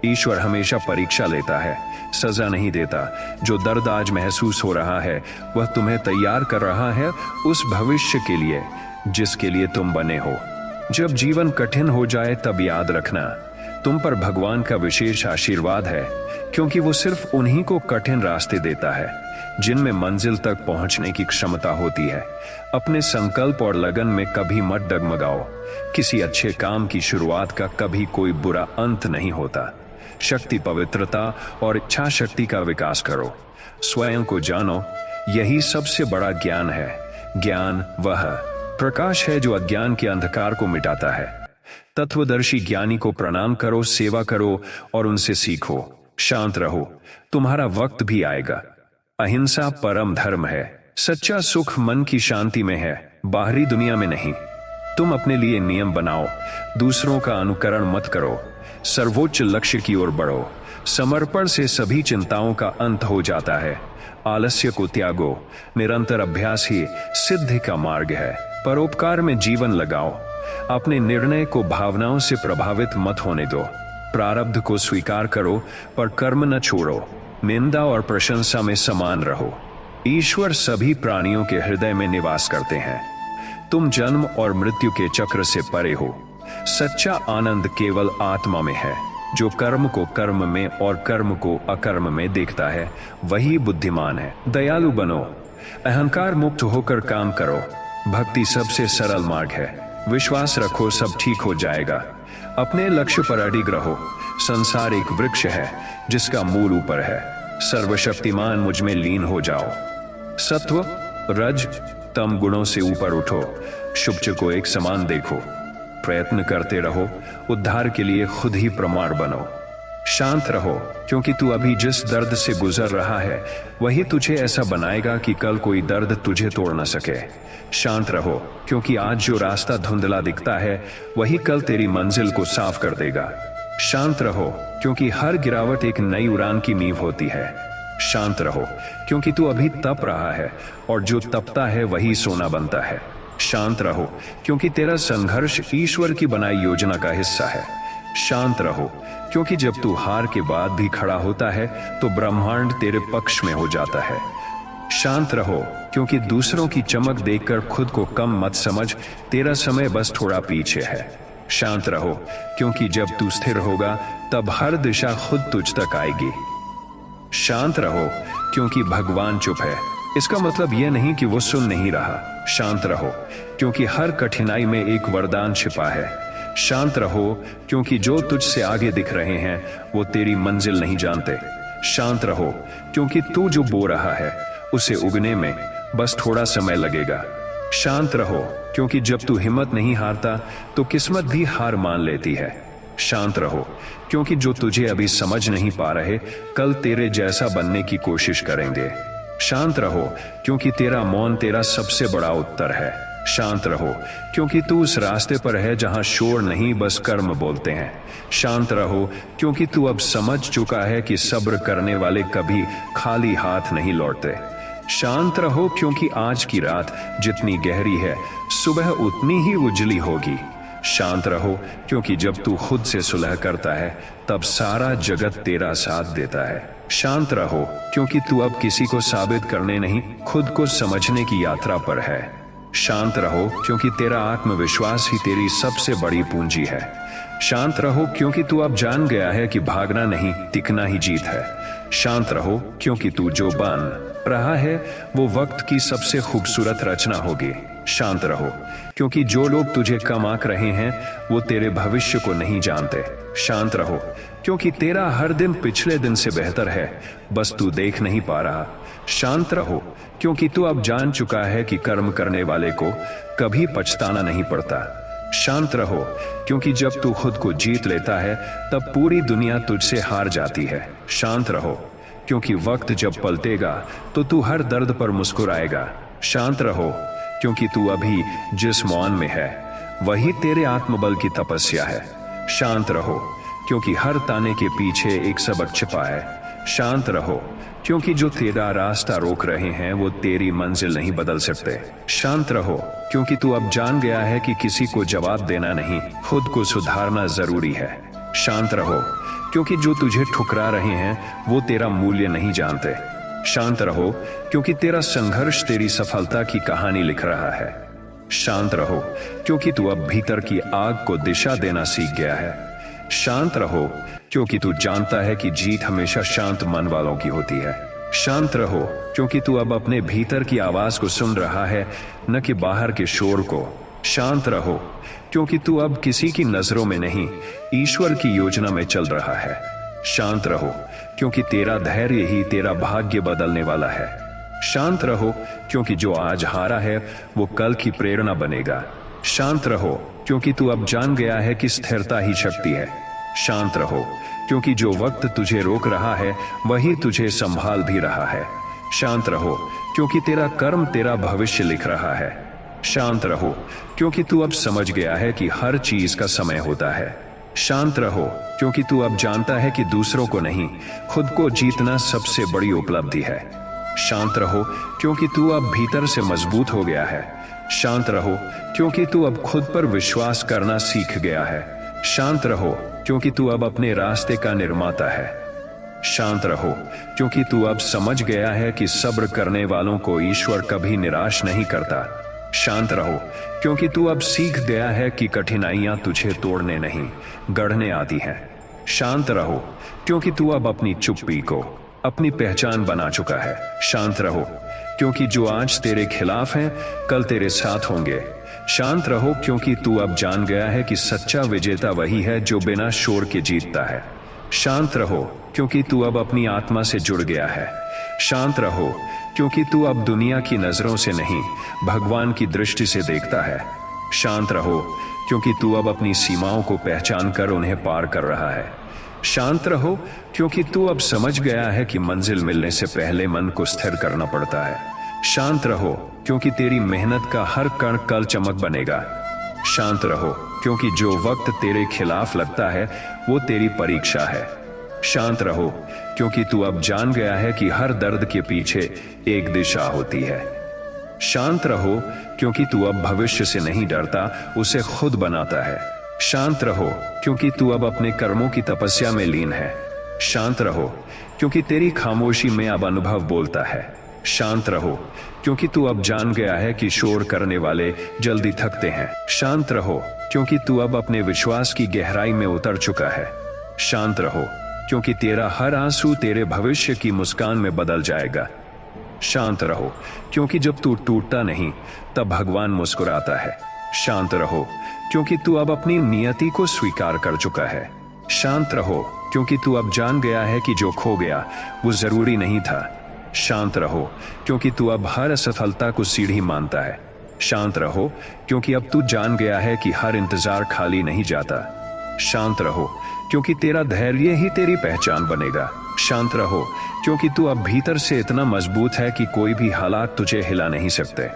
ईश्वर हमेशा परीक्षा लेता है, सजा नहीं देता। जो दर्द आज महसूस हो रहा है, वह तुम्हें तैयार कर रहा है उस भविष्य के लिए जिसके लिए तुम बने हो। जब जीवन कठिन हो जाए, तब याद रखना, तुम पर भगवान का विशेष आशीर्वाद है, क्योंकि वो सिर्फ उन्हीं को कठिन रास्ते देता है जिनमें मंजिल तक पहुंचने की क्षमता होती है। अपने संकल्प और लगन में कभी मत डगमगाओ। किसी अच्छे काम की शुरुआत का कभी कोई बुरा अंत नहीं होता। शक्ति, पवित्रता और इच्छा शक्ति का विकास करो। स्वयं को जानो, यही सबसे बड़ा ज्ञान है। ज्ञान वह प्रकाश है जो अज्ञान के अंधकार को मिटाता है। तत्वदर्शी ज्ञानी को प्रणाम करो, सेवा करो और उनसे सीखो। शांत रहो, तुम्हारा वक्त भी आएगा। अहिंसा परम धर्म है। सच्चा सुख मन की शांति में है, बाहरी दुनिया में नहीं। तुम अपने लिए नियम बनाओ, दूसरों का अनुकरण मत करो। सर्वोच्च लक्ष्य की ओर बढ़ो। समर्पण से सभी चिंताओं का अंत हो जाता है। आलस्य को त्यागो। निरंतर अभ्यास ही सिद्धि का मार्ग है। परोपकार में जीवन लगाओ। अपने निर्णय को भावनाओं से प्रभावित मत होने दो। प्रारब्ध को स्वीकार करो, पर कर्म न छोड़ो। निंदा और प्रशंसा में समान रहो। ईश्वर सभी प्राणियों के हृदय में निवास करते हैं। तुम जन्म और मृत्यु के चक्र से परे हो। सच्चा आनंद केवल आत्मा में है। जो कर्म को कर्म में और कर्म को अकर्म में देखता है, वही बुद्धिमान है। दयालु बनो, अहंकार मुक्त होकर काम करो। भक्ति सबसे सरल मार्ग है। विश्वास रखो, सब ठीक हो जाएगा। अपने लक्ष्य पर अडिग रहो। संसार एक वृक्ष है जिसका मूल ऊपर है। सर्वशक्तिमान मुझ में लीन हो जाओ। सत्व, रज, तम गुणों से ऊपर उठो। शुभ को एक समान देखो, प्रयत्न करते रहो, उद्धार के लिए खुद ही प्रमाण बनो। शांत रहो, क्योंकि तू अभी जिस दर्द से गुजर रहा है वही तुझे ऐसा बनाएगा कि कल कोई दर्द तुझे तोड़ न सके। शांत रहो, क्योंकि आज जो रास्ता धुंधला दिखता है वही कल तेरी मंजिल को साफ कर देगा। शांत रहो, क्योंकि हर गिरावट एक नई उड़ान की नींव होती है। शांत रहो, क्योंकि तू अभी तप रहा है और जो तपता है वही सोना बनता है। शांत रहो, क्योंकि तेरा संघर्ष ईश्वर की बनाई योजना का हिस्सा है। शांत रहो, क्योंकि जब तू हार के बाद भी खड़ा होता है तो ब्रह्मांड तेरे पक्ष में हो जाता है। शांत रहो, क्योंकि दूसरों की चमक देखकर खुद को कम मत समझ, तेरा समय बस थोड़ा पीछे है। शांत रहो, क्योंकि जब तू स्थिर होगा तब हर दिशा खुद तुझ तक आएगी। शांत रहो, क्योंकि भगवान चुप है, इसका मतलब यह नहीं कि वो सुन नहीं रहा। शांत रहो, क्योंकि हर कठिनाई में एक वरदान छिपा है। शांत रहो, क्योंकि जो तुझसे आगे दिख रहे हैं वो तेरी मंजिल नहीं जानते। शांत रहो, क्योंकि तू जो बो रहा है उसे उगने में बस थोड़ा समय लगेगा। शांत रहो, क्योंकि जब तू हिम्मत नहीं हारता तो किस्मत भी हार मान लेती है। शांत रहो, क्योंकि जो तुझे अभी समझ नहीं पा रहे कल तेरे जैसा बनने की कोशिश करेंगे। शांत रहो, क्योंकि तेरा मौन तेरा सबसे बड़ा उत्तर है। शांत रहो, क्योंकि तू उस रास्ते पर है जहां शोर नहीं बस कर्म बोलते हैं। शांत रहो, क्योंकि तू अब समझ चुका है कि सब्र करने वाले कभी खाली हाथ नहीं लौटते। शांत रहो, क्योंकि आज की रात जितनी गहरी है सुबह उतनी ही उजली होगी। शांत रहो, क्योंकि जब तू खुद से सुलह करता है तब सारा जगत तेरा साथ देता है। शांत रहो, क्योंकि तू अब किसी को साबित करने नहीं खुद को समझने की यात्रा पर है। शांत रहो, क्योंकि तेरा आत्मविश्वास ही तेरी सबसे बड़ी पूंजी है। शांत रहो, क्योंकि तू अब जान गया है कि भागना नहीं टिकना ही जीत है। शांत रहो, क्योंकि तू जो बन रहा है वो वक्त की सबसे खूबसूरत रचना होगी। शांत रहो, क्योंकि जो लोग तुझे कम आंक रहे हैं वो तेरे भविष्य को नहीं जानते। शांत रहो, क्योंकि तेरा हर दिन पिछले दिन से बेहतर है, बस तू देख नहीं पा रहा। शांत रहो, क्योंकि तू अब जान चुका है कि कर्म करने वाले को कभी पछताना नहीं पड़ता। शांत रहो, क्योंकि जब तू खुद को जीत लेता है तब पूरी दुनिया तुझसे हार जाती है। शांत रहो, क्योंकि वक्त जब पलटेगा तो तू हर दर्द पर मुस्कुराएगा। शांत रहो, क्योंकि तू अभी जिस मौन में है वही तेरे आत्मबल की तपस्या है। शांत रहो, क्योंकि हर ताने के पीछे एक सबक छिपा है। शांत रहो, क्योंकि जो तेरा रास्ता रोक रहे हैं वो तेरी मंजिल नहीं बदल सकते। शांत रहो, क्योंकि तू अब जान गया है कि किसी को जवाब देना नहीं खुद को सुधारना जरूरी है। शांत रहो, क्योंकि जो तुझे ठुकरा रहे हैं वो तेरा मूल्य नहीं जानते। शांत रहो, क्योंकि तेरा संघर्ष तेरी सफलता की कहानी लिख रहा है। शांत रहो, क्योंकि तू अब भीतर की आग को दिशा देना सीख गया है। शांत रहो, क्योंकि तू जानता है कि जीत हमेशा शांत मन वालों की होती है। शांत रहो, क्योंकि तू अब अपने भीतर की आवाज को सुन रहा है न कि बाहर के शोर को। शांत रहो, क्योंकि तू अब किसी की नजरों में नहीं ईश्वर की योजना में चल रहा है। शांत रहो, क्योंकि तेरा धैर्य ही तेरा भाग्य बदलने वाला है। शांत रहो, क्योंकि जो आज हारा है वो कल की प्रेरणा बनेगा। शांत रहो, क्योंकि तू अब जान गया है कि स्थिरता ही शक्ति है। शांत रहो, क्योंकि जो वक्त तुझे रोक रहा है वही तुझे संभाल भी रहा है। शांत रहो, क्योंकि तेरा कर्म तेरा भविष्य लिख रहा है। शांत रहो, क्योंकि तू अब समझ गया है कि हर चीज का समय होता है। शांत रहो, क्योंकि तू अब जानता है कि दूसरों को नहीं खुद को जीतना सबसे बड़ी उपलब्धि है। शांत रहो, क्योंकि तू अब भीतर से मजबूत हो गया है। शांत रहो, क्योंकि तू अब खुद पर विश्वास करना सीख गया है। शांत रहो, क्योंकि तू अब अपने रास्ते का निर्माता है। शांत रहो, क्योंकि तू अब समझ गया है कि सब्र करने वालों को ईश्वर कभी निराश नहीं करता। शांत रहो, क्योंकि तू अब सीख गया है कि कठिनाइयां तुझे तोड़ने नहीं गढ़ने आती हैं। शांत रहो, क्योंकि तू अब अपनी चुप्पी को अपनी पहचान बना चुका है। शांत रहो, क्योंकि जो आज तेरे खिलाफ हैं कल तेरे साथ होंगे। शांत रहो, क्योंकि तू अब जान गया है कि सच्चा विजेता वही है जो बिना शोर के जीतता है। शांत रहो, क्योंकि तू अब अपनी आत्मा से जुड़ गया है। शांत रहो, क्योंकि तू अब दुनिया की नजरों से नहीं भगवान की दृष्टि से देखता है। शांत रहो क्योंकि तू अब अपनी सीमाओं को पहचान कर उन्हें पार कर रहा है। शांत रहो क्योंकि तू अब समझ गया है कि मंजिल मिलने से पहले मन को स्थिर करना पड़ता है। शांत रहो क्योंकि तेरी मेहनत का हर कण कल चमक बनेगा। शांत रहो क्योंकि जो वक्त तेरे खिलाफ लगता है वो तेरी परीक्षा है। शांत रहो क्योंकि तू अब जान गया है कि हर दर्द के पीछे एक दिशा होती है। शांत रहो क्योंकि तू अब भविष्य से नहीं डरता, उसे खुद बनाता है। शांत रहो क्योंकि तू अब अपने कर्मों की तपस्या में लीन है। शांत रहो क्योंकि तेरी खामोशी में अब अनुभव बोलता है। शांत रहो क्योंकि तू अब जान गया है कि शोर करने वाले जल्दी थकते हैं। शांत रहो क्योंकि तू अब अपने विश्वास की गहराई में उतर चुका है। शांत रहो क्योंकि तेरा हर आंसू तेरे भविष्य की मुस्कान में बदल जाएगा। शांत रहो क्योंकि जब तू टूटता नहीं तब भगवान मुस्कुराता है। शांत रहो क्योंकि तू अब अपनी नियति को स्वीकार कर चुका है। शांत रहो क्योंकि तू अब जान गया है कि जो खो गया वो जरूरी नहीं था। शांत रहो क्योंकि तू अब हर असफलता को सीढ़ी मानता है। शांत रहो क्योंकि अब तू जान गया है कि हर इंतजार खाली नहीं जाता। शांत रहो क्योंकि तेरा धैर्य ही तेरी पहचान बनेगा। शांत रहो क्योंकि तू अब भीतर से इतना मजबूत है कि कोई भी हालात तुझे हिला नहीं सकते।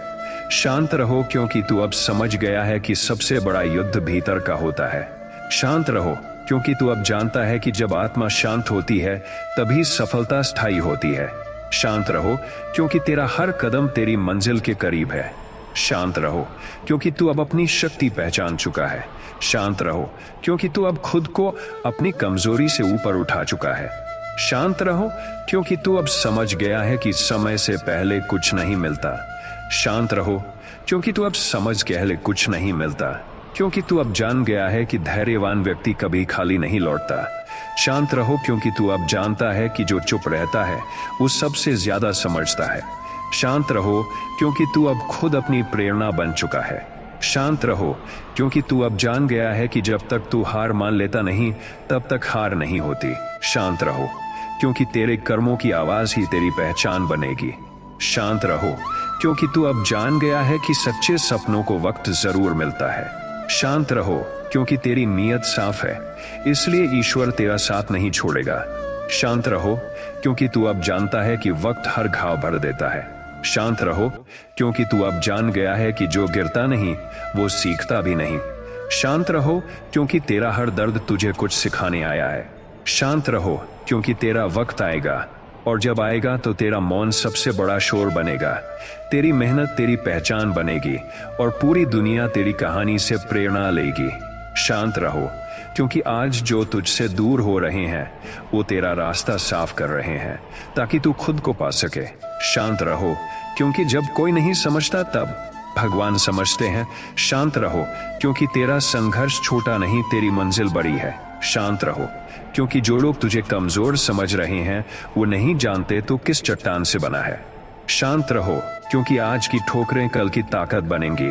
शांत रहो क्योंकि तू अब समझ गया है कि सबसे बड़ा युद्ध भीतर का होता है। शांत रहो क्योंकि तू अब जानता है कि जब आत्मा शांत होती है तभी सफलता स्थायी होती है। शांत रहो क्योंकि तेरा हर कदम तेरी मंजिल के करीब है। शांत रहो क्योंकि तू अब अपनी शक्ति पहचान चुका है। शांत रहो क्योंकि तू अब खुद को अपनी कमजोरी से ऊपर उठा चुका है। शांत रहो क्योंकि तू अब समझ गया है कि समय से पहले कुछ नहीं मिलता। शांत रहो क्योंकि तू अब समझ पहले कुछ नहीं मिलता, क्योंकि तू अब जान गया है कि धैर्यवान व्यक्ति कभी खाली नहीं लौटता। शांत रहो क्योंकि तू अब जानता है कि जो चुप रहता है वो सबसे ज्यादा समझता है। शांत रहो क्योंकि तू अब खुद अपनी प्रेरणा बन चुका है। शांत रहो क्योंकि तू अब जान गया है कि जब तक तू हार मान लेता नहीं तब तक हार नहीं होती। शांत रहो क्योंकि तेरे कर्मों की आवाज ही तेरी पहचान बनेगी। शांत रहो क्योंकि तू अब जान गया है कि सच्चे सपनों को वक्त जरूर मिलता है। शांत रहो क्योंकि तेरी नीयत साफ है, इसलिए ईश्वर तेरा साथ नहीं छोड़ेगा। शांत रहो क्योंकि तू अब जानता है कि वक्त हर घाव भर देता है। शांत रहो क्योंकि तू अब जान गया है कि जो गिरता नहीं वो सीखता भी नहीं। शांत रहो क्योंकि तेरा हर दर्द तुझे कुछ सिखाने आया है। शांत रहो क्योंकि तेरा वक्त आएगा, और जब आएगा तो तेरा मौन सबसे बड़ा शोर बनेगा। तेरी मेहनत तेरी पहचान बनेगी और पूरी दुनिया तेरी कहानी से प्रेरणा लेगी। शांत रहो क्योंकि आज जो तुझसे दूर हो रहे हैं वो तेरा रास्ता साफ कर रहे हैं ताकि तू खुद को पा सके। शांत रहो क्योंकि जब कोई नहीं समझता तब भगवान समझते हैं। शांत रहो क्योंकि तेरा संघर्ष छोटा नहीं, तेरी मंजिल बड़ी है। शांत रहो क्योंकि जो लोग तुझे कमजोर समझ रहे हैं वो नहीं जानते तो किस चट्टान से बना है। शांत रहो क्योंकि आज की ठोकरें कल की ताकत बनेंगी।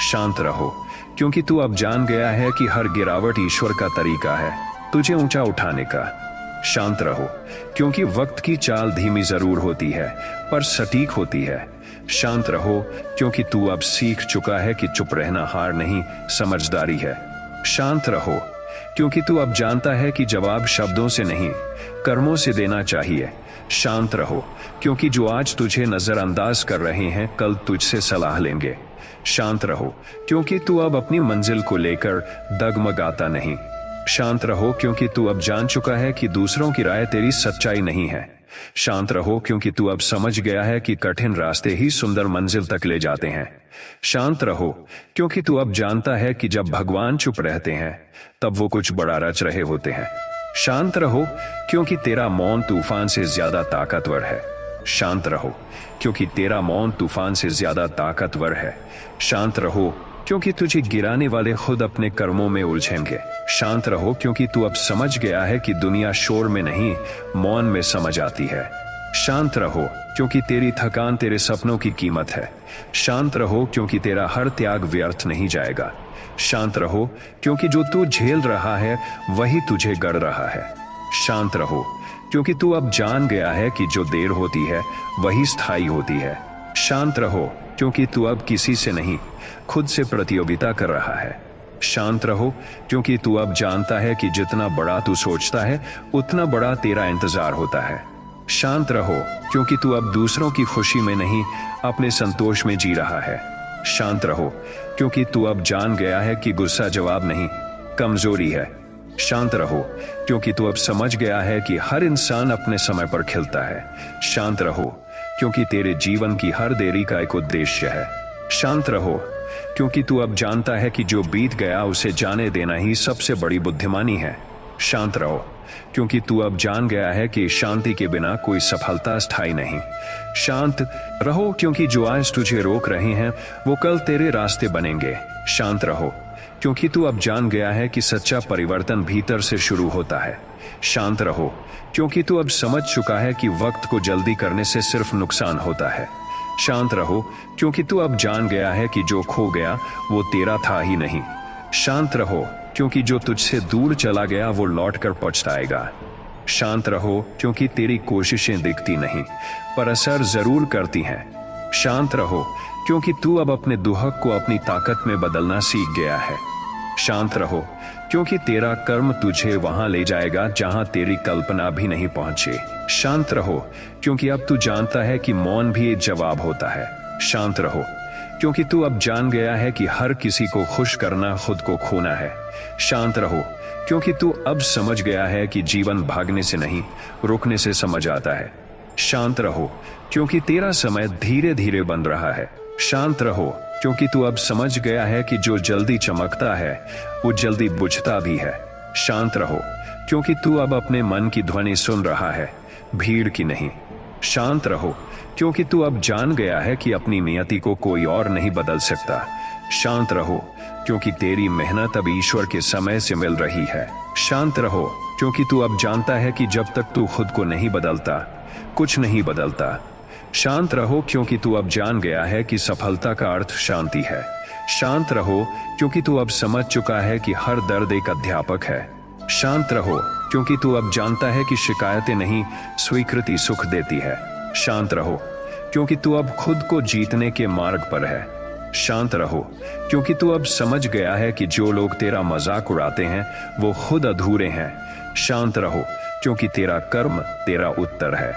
शांत रहो क्योंकि तू अब जान गया है कि हर गिरावट ईश्वर का तरीका है तुझे ऊंचा उठाने का। शांत रहो क्योंकि वक्त की चाल धीमी जरूर होती है पर सटीक होती है। शांत रहो क्योंकि तू अब सीख चुका है कि चुप रहना हार नहीं, समझदारी है। शांत रहो क्योंकि तू अब जानता है कि जवाब शब्दों से नहीं कर्मों से देना चाहिए। शांत रहो क्योंकि जो आज तुझे नजरअंदाज कर रहे हैं कल तुझसे सलाह लेंगे। शांत रहो क्योंकि तू अब अपनी मंजिल को लेकर डगमगाता नहीं। शांत रहो क्योंकि तू अब जान चुका है कि दूसरों की राय तेरी सच्चाई नहीं है। शांत रहो क्योंकि तू अब समझ गया है कि कठिन रास्ते ही सुंदर मंजिल तक ले जाते हैं। शांत रहो क्योंकि तू अब जानता है कि जब भगवान चुप रहते हैं तब वो कुछ बड़ा रच रहे होते हैं। शांत रहो क्योंकि तेरा मौन तूफान से ज्यादा ताकतवर है। शांत रहो क्योंकि तेरा मौन तूफान से ज्यादा ताकतवर है। शांत रहो क्योंकि तुझे गिराने वाले खुद अपने कर्मों में उलझेंगे। शांत रहो क्योंकि तू अब समझ गया है कि दुनिया शोर में नहीं मौन में समझ आती है। शांत रहो क्योंकि तेरी थकान तेरे सपनों की कीमत है। शांत रहो क्योंकि तेरा हर त्याग व्यर्थ नहीं जाएगा। शांत रहो क्योंकि जो तू झेल रहा है वही तुझे गढ़ रहा है। शांत रहो क्योंकि तू अब जान गया है कि जो देर होती है वही स्थायी होती है। शांत रहो क्योंकि तू अब किसी से नहीं, खुद से प्रतियोगिता कर रहा है। शांत रहो क्योंकि तू अब जानता है कि जितना बड़ा तू सोचता है उतना बड़ा तेरा इंतजार होता है। शांत रहो क्योंकि तू अब दूसरों की खुशी में नहीं, अपने संतोष में जी रहा है। शांत रहो क्योंकि तू अब जान गया है कि गुस्सा जवाब नहीं, कमजोरी है। शांत रहो क्योंकि तू अब समझ गया है कि हर इंसान अपने समय पर खिलता है। शांत रहो क्योंकि तेरे जीवन की हर देरी का एक उद्देश्य है। शांत रहो क्योंकि तू अब जानता है कि जो बीत गया उसे जाने देना ही सबसे बड़ी बुद्धिमानी है। शांत रहो क्योंकि तू अब जान गया है कि शांति के बिना कोई सफलता स्थायी नहीं। शांत रहो क्योंकि जो आज तुझे रोक रहे हैं वो कल तेरे रास्ते बनेंगे। शांत रहो क्योंकि तू अब जान गया है कि सच्चा परिवर्तन भीतर से शुरू होता है। शांत रहो क्योंकि तू अब समझ चुका है कि वक्त को जल्दी करने से सिर्फ नुकसान होता है। शांत रहो क्योंकि तू अब जान गया है कि जो खो गया वो तेरा था ही नहीं। शांत रहो क्योंकि जो तुझसे दूर चला गया वो लौट कर पछताएगा। शांत रहो क्योंकि तेरी कोशिशें दिखती नहीं पर असर जरूर करती हैं। शांत रहो क्योंकि तू अब अपने दुहक को अपनी ताकत में बदलना सीख गया है। शांत रहो क्योंकि तेरा कर्म तुझे वहां ले जाएगा जहां तेरी कल्पना भी नहीं पहुंची। शांत रहो क्योंकि अब तू जानता है कि मौन भी एक जवाब होता है। शांत रहो क्योंकि तू अब जान गया है कि हर किसी को खुश करना खुद को खोना है। शांत रहो क्योंकि तू अब समझ गया है कि जीवन भागने से नहीं, रुकने से समझ आता है। शांत रहो क्योंकि तेरा समय धीरे धीरे बन रहा है। शांत रहो क्योंकि तू अब समझ गया है कि जो जल्दी चमकता है वो जल्दी बुझता भी है। शांत रहो क्योंकि तू अब अपने मन की ध्वनि सुन रहा है, भीड़ की नहीं। शांत रहो क्योंकि तू अब जान गया है कि अपनी नियति को कोई और नहीं बदल सकता। शांत रहो क्योंकि तेरी मेहनत अब ईश्वर के समय से मिल रही है। शांत रहो क्योंकि तू अब जानता है कि जब तक तू खुद को नहीं बदलता कुछ नहीं बदलता। शांत रहो क्योंकि तू अब जान गया है कि सफलता का अर्थ शांति है। शांत रहो क्योंकि तू अब समझ चुका है कि हर दर्द एक अध्यापक है। शांत रहो क्योंकि तू अब जानता है कि शिकायतें नहीं, स्वीकृति सुख देती है। शांत रहो क्योंकि तू अब खुद को जीतने के मार्ग पर है। शांत रहो क्योंकि तू अब समझ गया है कि जो लोग तेरा मजाक उड़ाते हैं वो खुद अधूरे हैं। शांत रहो क्योंकि तेरा कर्म तेरा उत्तर है।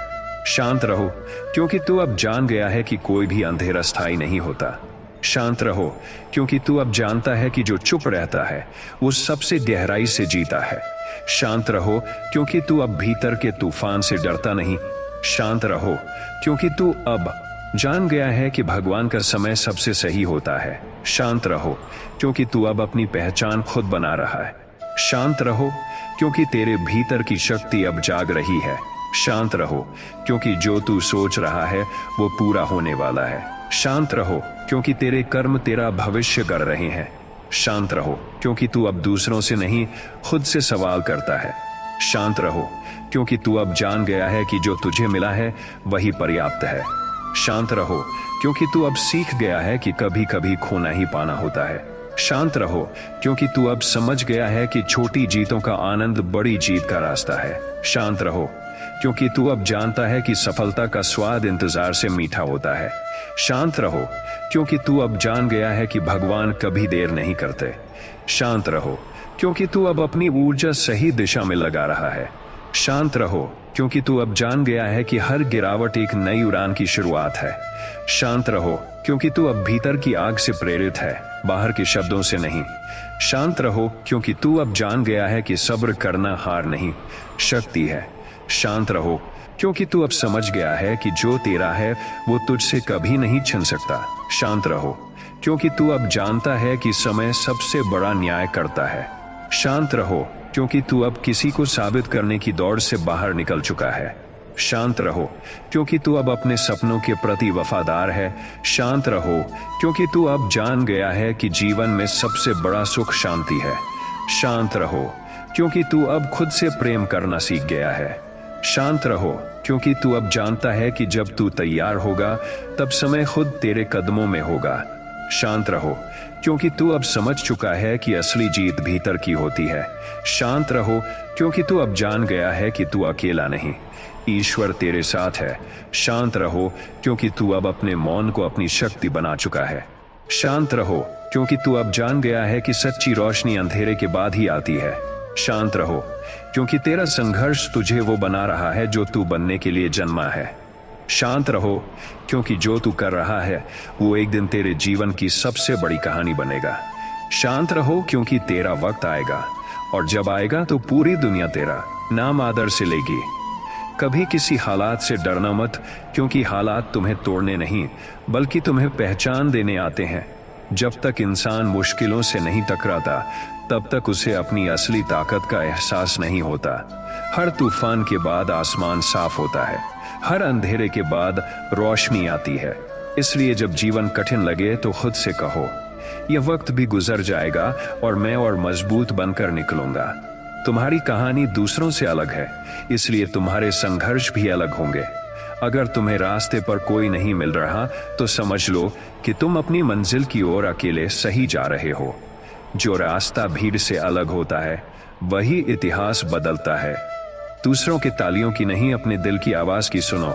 शांत रहो क्योंकि तू अब जान गया है कि कोई भी अंधेरा स्थायी नहीं होता। शांत रहो क्योंकि तू अब जानता है कि जो चुप रहता है वो सबसे गहराई से जीता है। शांत रहो क्योंकि तू अब भीतर के तूफान से डरता नहीं। शांत रहो क्योंकि तू अब जान गया है कि भगवान का समय सबसे सही होता है। शांत रहो क्योंकि तू अब अपनी पहचान खुद बना रहा है। शांत रहो क्योंकि तेरे भीतर की शक्ति अब जाग रही है। शांत रहो क्योंकि जो तू सोच रहा है वो पूरा होने वाला है। शांत रहो क्योंकि तेरे कर्म तेरा भविष्य कर रहे हैं। शांत रहो क्योंकि तू अब दूसरों से नहीं, खुद से सवाल करता है। शांत रहो क्योंकि तू अब जान गया है कि जो तुझे मिला है वही पर्याप्त है। शांत रहो क्योंकि तू अब सीख गया है कि कभी कभी खोना ही पाना होता है। शांत रहो क्योंकि तू अब समझ गया है कि छोटी जीतों का आनंद बड़ी जीत का रास्ता है। शांत रहो क्योंकि तू अब जानता है कि सफलता का स्वाद इंतजार से मीठा होता है। शांत रहो क्योंकि तू अब जान गया है कि भगवान कभी देर नहीं करते। शांत रहो क्योंकि तू अब अपनी ऊर्जा सही दिशा में लगा रहा है। शांत रहो क्योंकि तू अब जान गया है कि हर गिरावट एक नई उड़ान की शुरुआत है। शांत रहो क्योंकि तू अब भीतर की आग से प्रेरित है, बाहर के शब्दों से नहीं। शांत रहो क्योंकि तू अब जान गया है कि सब्र करना हार नहीं, शक्ति है। शांत रहो क्योंकि तू अब समझ गया है कि जो तेरा है वो तुझसे कभी नहीं छिन सकता। शांत रहो क्योंकि तू अब जानता है कि समय सबसे बड़ा न्याय करता है। शांत रहो क्योंकि तू अब किसी को साबित करने की दौड़ से बाहर निकल चुका है। शांत रहो क्योंकि तू अब अपने सपनों के प्रति वफादार है। शांत रहो क्योंकि तू अब जान गया है कि जीवन में सबसे बड़ा सुख शांति है। शांत रहो क्योंकि तू अब खुद से प्रेम करना सीख गया है। शांत रहो क्योंकि तू अब जानता है कि जब तू तैयार होगा तब समय खुद तेरे कदमों में होगा। शांत रहो, क्योंकि तू अब समझ चुका है कि असली जीत भीतर की होती है। शांत रहो, क्योंकि तू अब जान गया है कि तू अकेला नहीं, ईश्वर तेरे साथ है। शांत रहो, क्योंकि तू अब अपने मौन को अपनी शक्ति बना चुका है। शांत रहो, क्योंकि तू अब जान गया है कि सच्ची रोशनी अंधेरे के बाद ही आती है। शांत रहो, क्योंकि तेरा संघर्ष तुझे वो बना रहा है जो तू बनने के लिए जन्मा है। शांत रहो, क्योंकि जो तू कर रहा है वो एक दिन तेरे जीवन की सबसे बड़ी कहानी बनेगा। शांत रहो, क्योंकि तेरा वक्त आएगा, और जब आएगा तो पूरी दुनिया तेरा नाम आदर से लेगी। कभी किसी हालात से डरना मत, क्योंकि हालात तुम्हें तोड़ने नहीं बल्कि तुम्हें पहचान देने आते हैं। जब तक इंसान मुश्किलों से नहीं टकराता तब तक उसे अपनी असली ताकत का एहसास नहीं होता। हर तूफान के बाद आसमान साफ होता है, हर अंधेरे के बाद रोशनी आती है। इसलिए जब जीवन कठिन लगे तो खुद से कहो, यह वक्त भी गुजर जाएगा और मैं और मजबूत बनकर निकलूंगा। तुम्हारी कहानी दूसरों से अलग है, इसलिए तुम्हारे संघर्ष भी अलग होंगे। अगर तुम्हें रास्ते पर कोई नहीं मिल रहा तो समझ लो कि तुम अपनी मंजिल की ओर अकेले सही जा रहे हो। जो रास्ता भीड़ से अलग होता है वही इतिहास बदलता है। दूसरों के तालियों की नहीं, अपने दिल की आवाज की सुनो,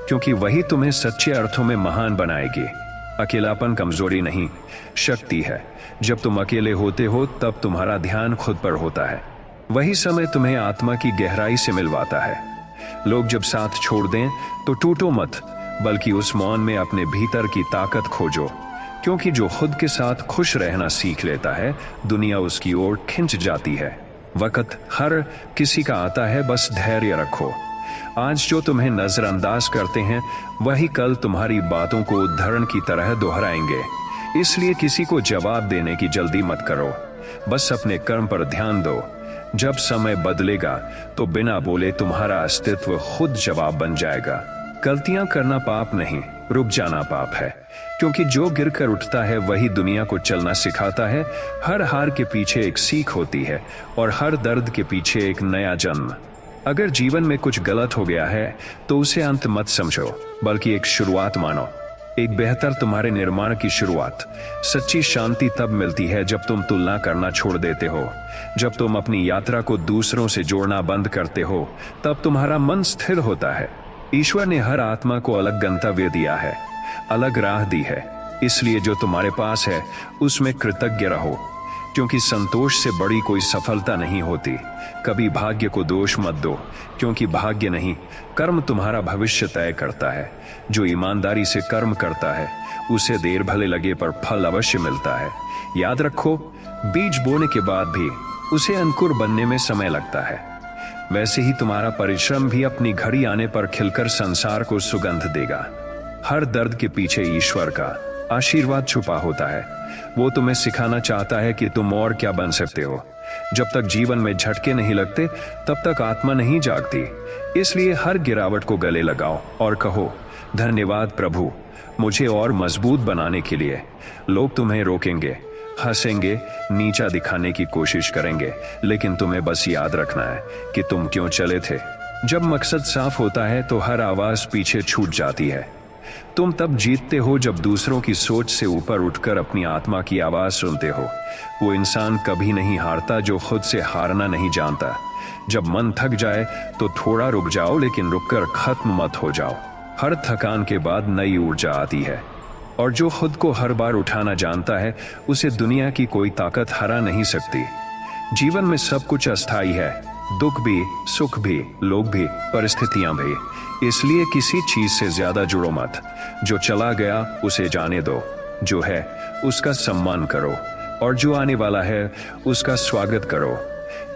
क्योंकि वही तुम्हें सच्चे अर्थों में महान बनाएगी। अकेलापन कमजोरी नहीं, शक्ति है। जब तुम अकेले होते हो तब तुम्हारा ध्यान खुद पर होता है। वही समय तुम्हें आत्मा की गहराई से मिलवाता है। लोग जब साथ छोड़ दें तो टूटो मत, बल्कि उस मौन में अपने भीतर की ताकत खोजो, क्योंकि जो खुद के साथ खुश रहना सीख लेता है दुनिया उसकी ओर खिंच जाती है। वक्त हर किसी का आता है, बस धैर्य रखो। आज जो तुम्हें नजरअंदाज करते हैं वही कल तुम्हारी बातों को उदाहरण की तरह दोहराएंगे। इसलिए किसी को जवाब देने की जल्दी मत करो, बस अपने कर्म पर ध्यान दो। जब समय बदलेगा तो बिना बोले तुम्हारा अस्तित्व खुद जवाब बन जाएगा। गलतियां करना पाप नहीं, रुक जाना पाप है, क्योंकि जो गिरकर उठता है वही दुनिया को चलना सिखाता है। हर हार के पीछे एक सीख होती है और हर दर्द के पीछे एक नया जन्म। अगर जीवन में कुछ गलत हो गया है तो उसे अंत मत समझो, बल्कि एक शुरुआत मानो, एक बेहतर तुम्हारे निर्माण की शुरुआत। सच्ची शांति तब मिलती है जब तुम तुलना करना छोड़ देते हो, जब तुम अपनी यात्रा को दूसरों से जोड़ना बंद करते हो, तब तुम्हारा मन स्थिर होता है। ईश्वर ने हर आत्मा को अलग गंतव्य दिया है, अलग राह दी है। इसलिए जो तुम्हारे पास है उसमें कृतज्ञ रहो, क्योंकि संतोष से बड़ी कोई सफलता नहीं होती। कभी भाग्य को दोष मत दो, क्योंकि भाग्य नहीं, कर्म तुम्हारा भविष्य तय करता है। जो ईमानदारी से कर्म करता है उसे देर भले लगे पर फल अवश्य मिलता है। याद रखो, बीज बोने के बाद भी उसे अंकुर बनने में समय लगता है। वैसे ही तुम्हारा परिश्रम भी अपनी घड़ी आने पर खिलकर संसार को सुगंध देगा। हर दर्द के पीछे ईश्वर का आशीर्वाद छुपा होता है। वो तुम्हें सिखाना चाहता है कि तुम और क्या बन सकते हो। जब तक जीवन में झटके नहीं लगते तब तक आत्मा नहीं जागती। इसलिए हर गिरावट को गले लगाओ और कहो, धन्यवाद प्रभु, मुझे और मजबूत बनाने के लिए। लोग तुम्हें रोकेंगे, हंसेंगे, नीचा दिखाने की कोशिश करेंगे, लेकिन तुम्हें बस याद रखना है कि तुम क्यों चले थे। जब मकसद साफ होता है तो हर आवाज पीछे छूट जाती है। तुम तब जीतते हो जब दूसरों की सोच से ऊपर उठकर अपनी आत्मा की आवाज सुनते हो। वो इंसान कभी नहीं हारता जो खुद से हारना नहीं जानता। जब मन थक जाए तो थोड़ा रुक जाओ, लेकिन रुककर खत्म मत हो जाओ। हर थकान के बाद नई ऊर्जा आती है, और जो खुद को हर बार उठाना जानता है उसे दुनिया की कोई ताकत हरा नहीं सकती। जीवन में सब कुछ अस्थायी है, दुख भी, सुख भी, लोग भी, परिस्थितियां भी। इसलिए किसी चीज से ज्यादा जुड़ो मत। जो चला गया उसे जाने दो, जो है उसका सम्मान करो, और जो आने वाला है उसका स्वागत करो।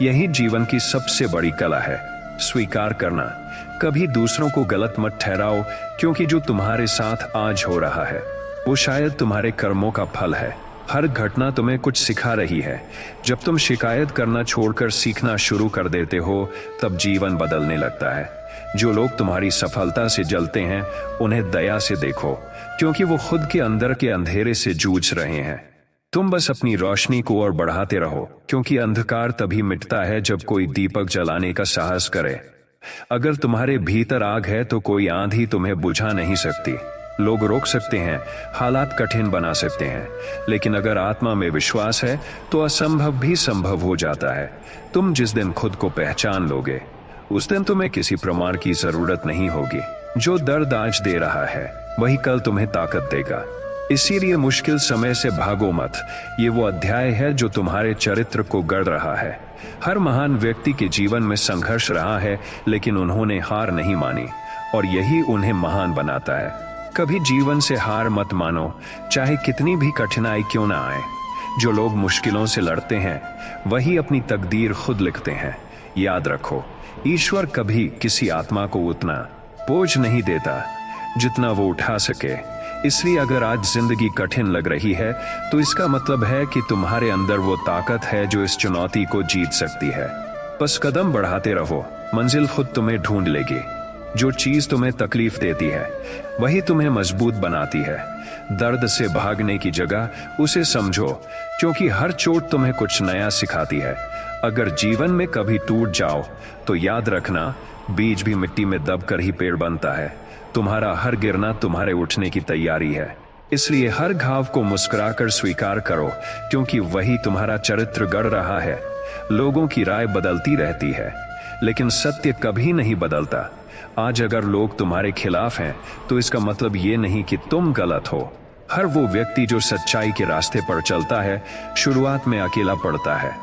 यही जीवन की सबसे बड़ी कला है, स्वीकार करना। कभी दूसरों को गलत मत ठहराओ, क्योंकि जो तुम्हारे साथ आज हो रहा है वो शायद तुम्हारे कर्मों का फल है। हर घटना तुम्हें कुछ सिखा रही है। जब तुम शिकायत करना छोड़कर सीखना शुरू कर देते हो तब जीवन बदलने लगता है। जो लोग तुम्हारी सफलता से जलते हैं उन्हें दया से देखो, क्योंकि वो खुद के अंदर के अंधेरे से जूझ रहे हैं। तुम बस अपनी रोशनी को और बढ़ाते रहो, क्योंकि अंधकार तभी मिटता है जब कोई दीपक जलाने का साहस करे। अगर तुम्हारे भीतर आग है तो कोई आंधी तुम्हें बुझा नहीं सकती। लोग रोक सकते हैं, हालात कठिन बना सकते हैं, लेकिन अगर आत्मा में विश्वास है तो असंभव भी संभव हो जाता है। तुम जिस दिन खुद को पहचान लोगे उस दिन तुम्हें किसी प्रमाण की जरूरत नहीं होगी। जो दर्द आज दे रहा है वही कल तुम्हें ताकत देगा। इसीलिए मुश्किल समय से भागो मत। ये वो अध्याय है जो तुम्हारे चरित्र को गढ़ रहा है। हर महान व्यक्ति के जीवन में संघर्ष रहा है, लेकिन उन्होंने हार नहीं मानी और यही उन्हें महान बनाता है। कभी जीवन से हार मत मानो, चाहे कितनी भी कठिनाई क्यों ना आए। जो लोग मुश्किलों से लड़ते हैं वही अपनी तकदीर खुद लिखते हैं। याद रखो, ईश्वर कभी किसी आत्मा को उतना बोझ नहीं देता जितना वो उठा सके। इसलिए अगर आज जिंदगी कठिन लग रही है तो इसका मतलब है कि तुम्हारे अंदर वो ताकत है जो इस चुनौती को जीत सकती है। बस कदम बढ़ाते रहो, मंजिल खुद तुम्हें ढूंढ लेगी। जो चीज तुम्हें तकलीफ देती है वही तुम्हें मजबूत बनाती है। दर्द से भागने की जगह उसे समझो, क्योंकि हर चोट तुम्हें कुछ नया सिखाती है। अगर जीवन में कभी टूट जाओ तो याद रखना, बीज भी मिट्टी में दबकर ही पेड़ बनता है। तुम्हारा हर गिरना तुम्हारे उठने की तैयारी है। इसलिए हर घाव को मुस्कुराकर स्वीकार करो, क्योंकि वही तुम्हारा चरित्र गढ़ रहा है। लोगों की राय बदलती रहती है, लेकिन सत्य कभी नहीं बदलता। आज अगर लोग तुम्हारे खिलाफ हैं तो इसका मतलब ये नहीं कि तुम गलत हो। हर वो व्यक्ति जो सच्चाई के रास्ते पर चलता है शुरुआत में अकेला पड़ता है,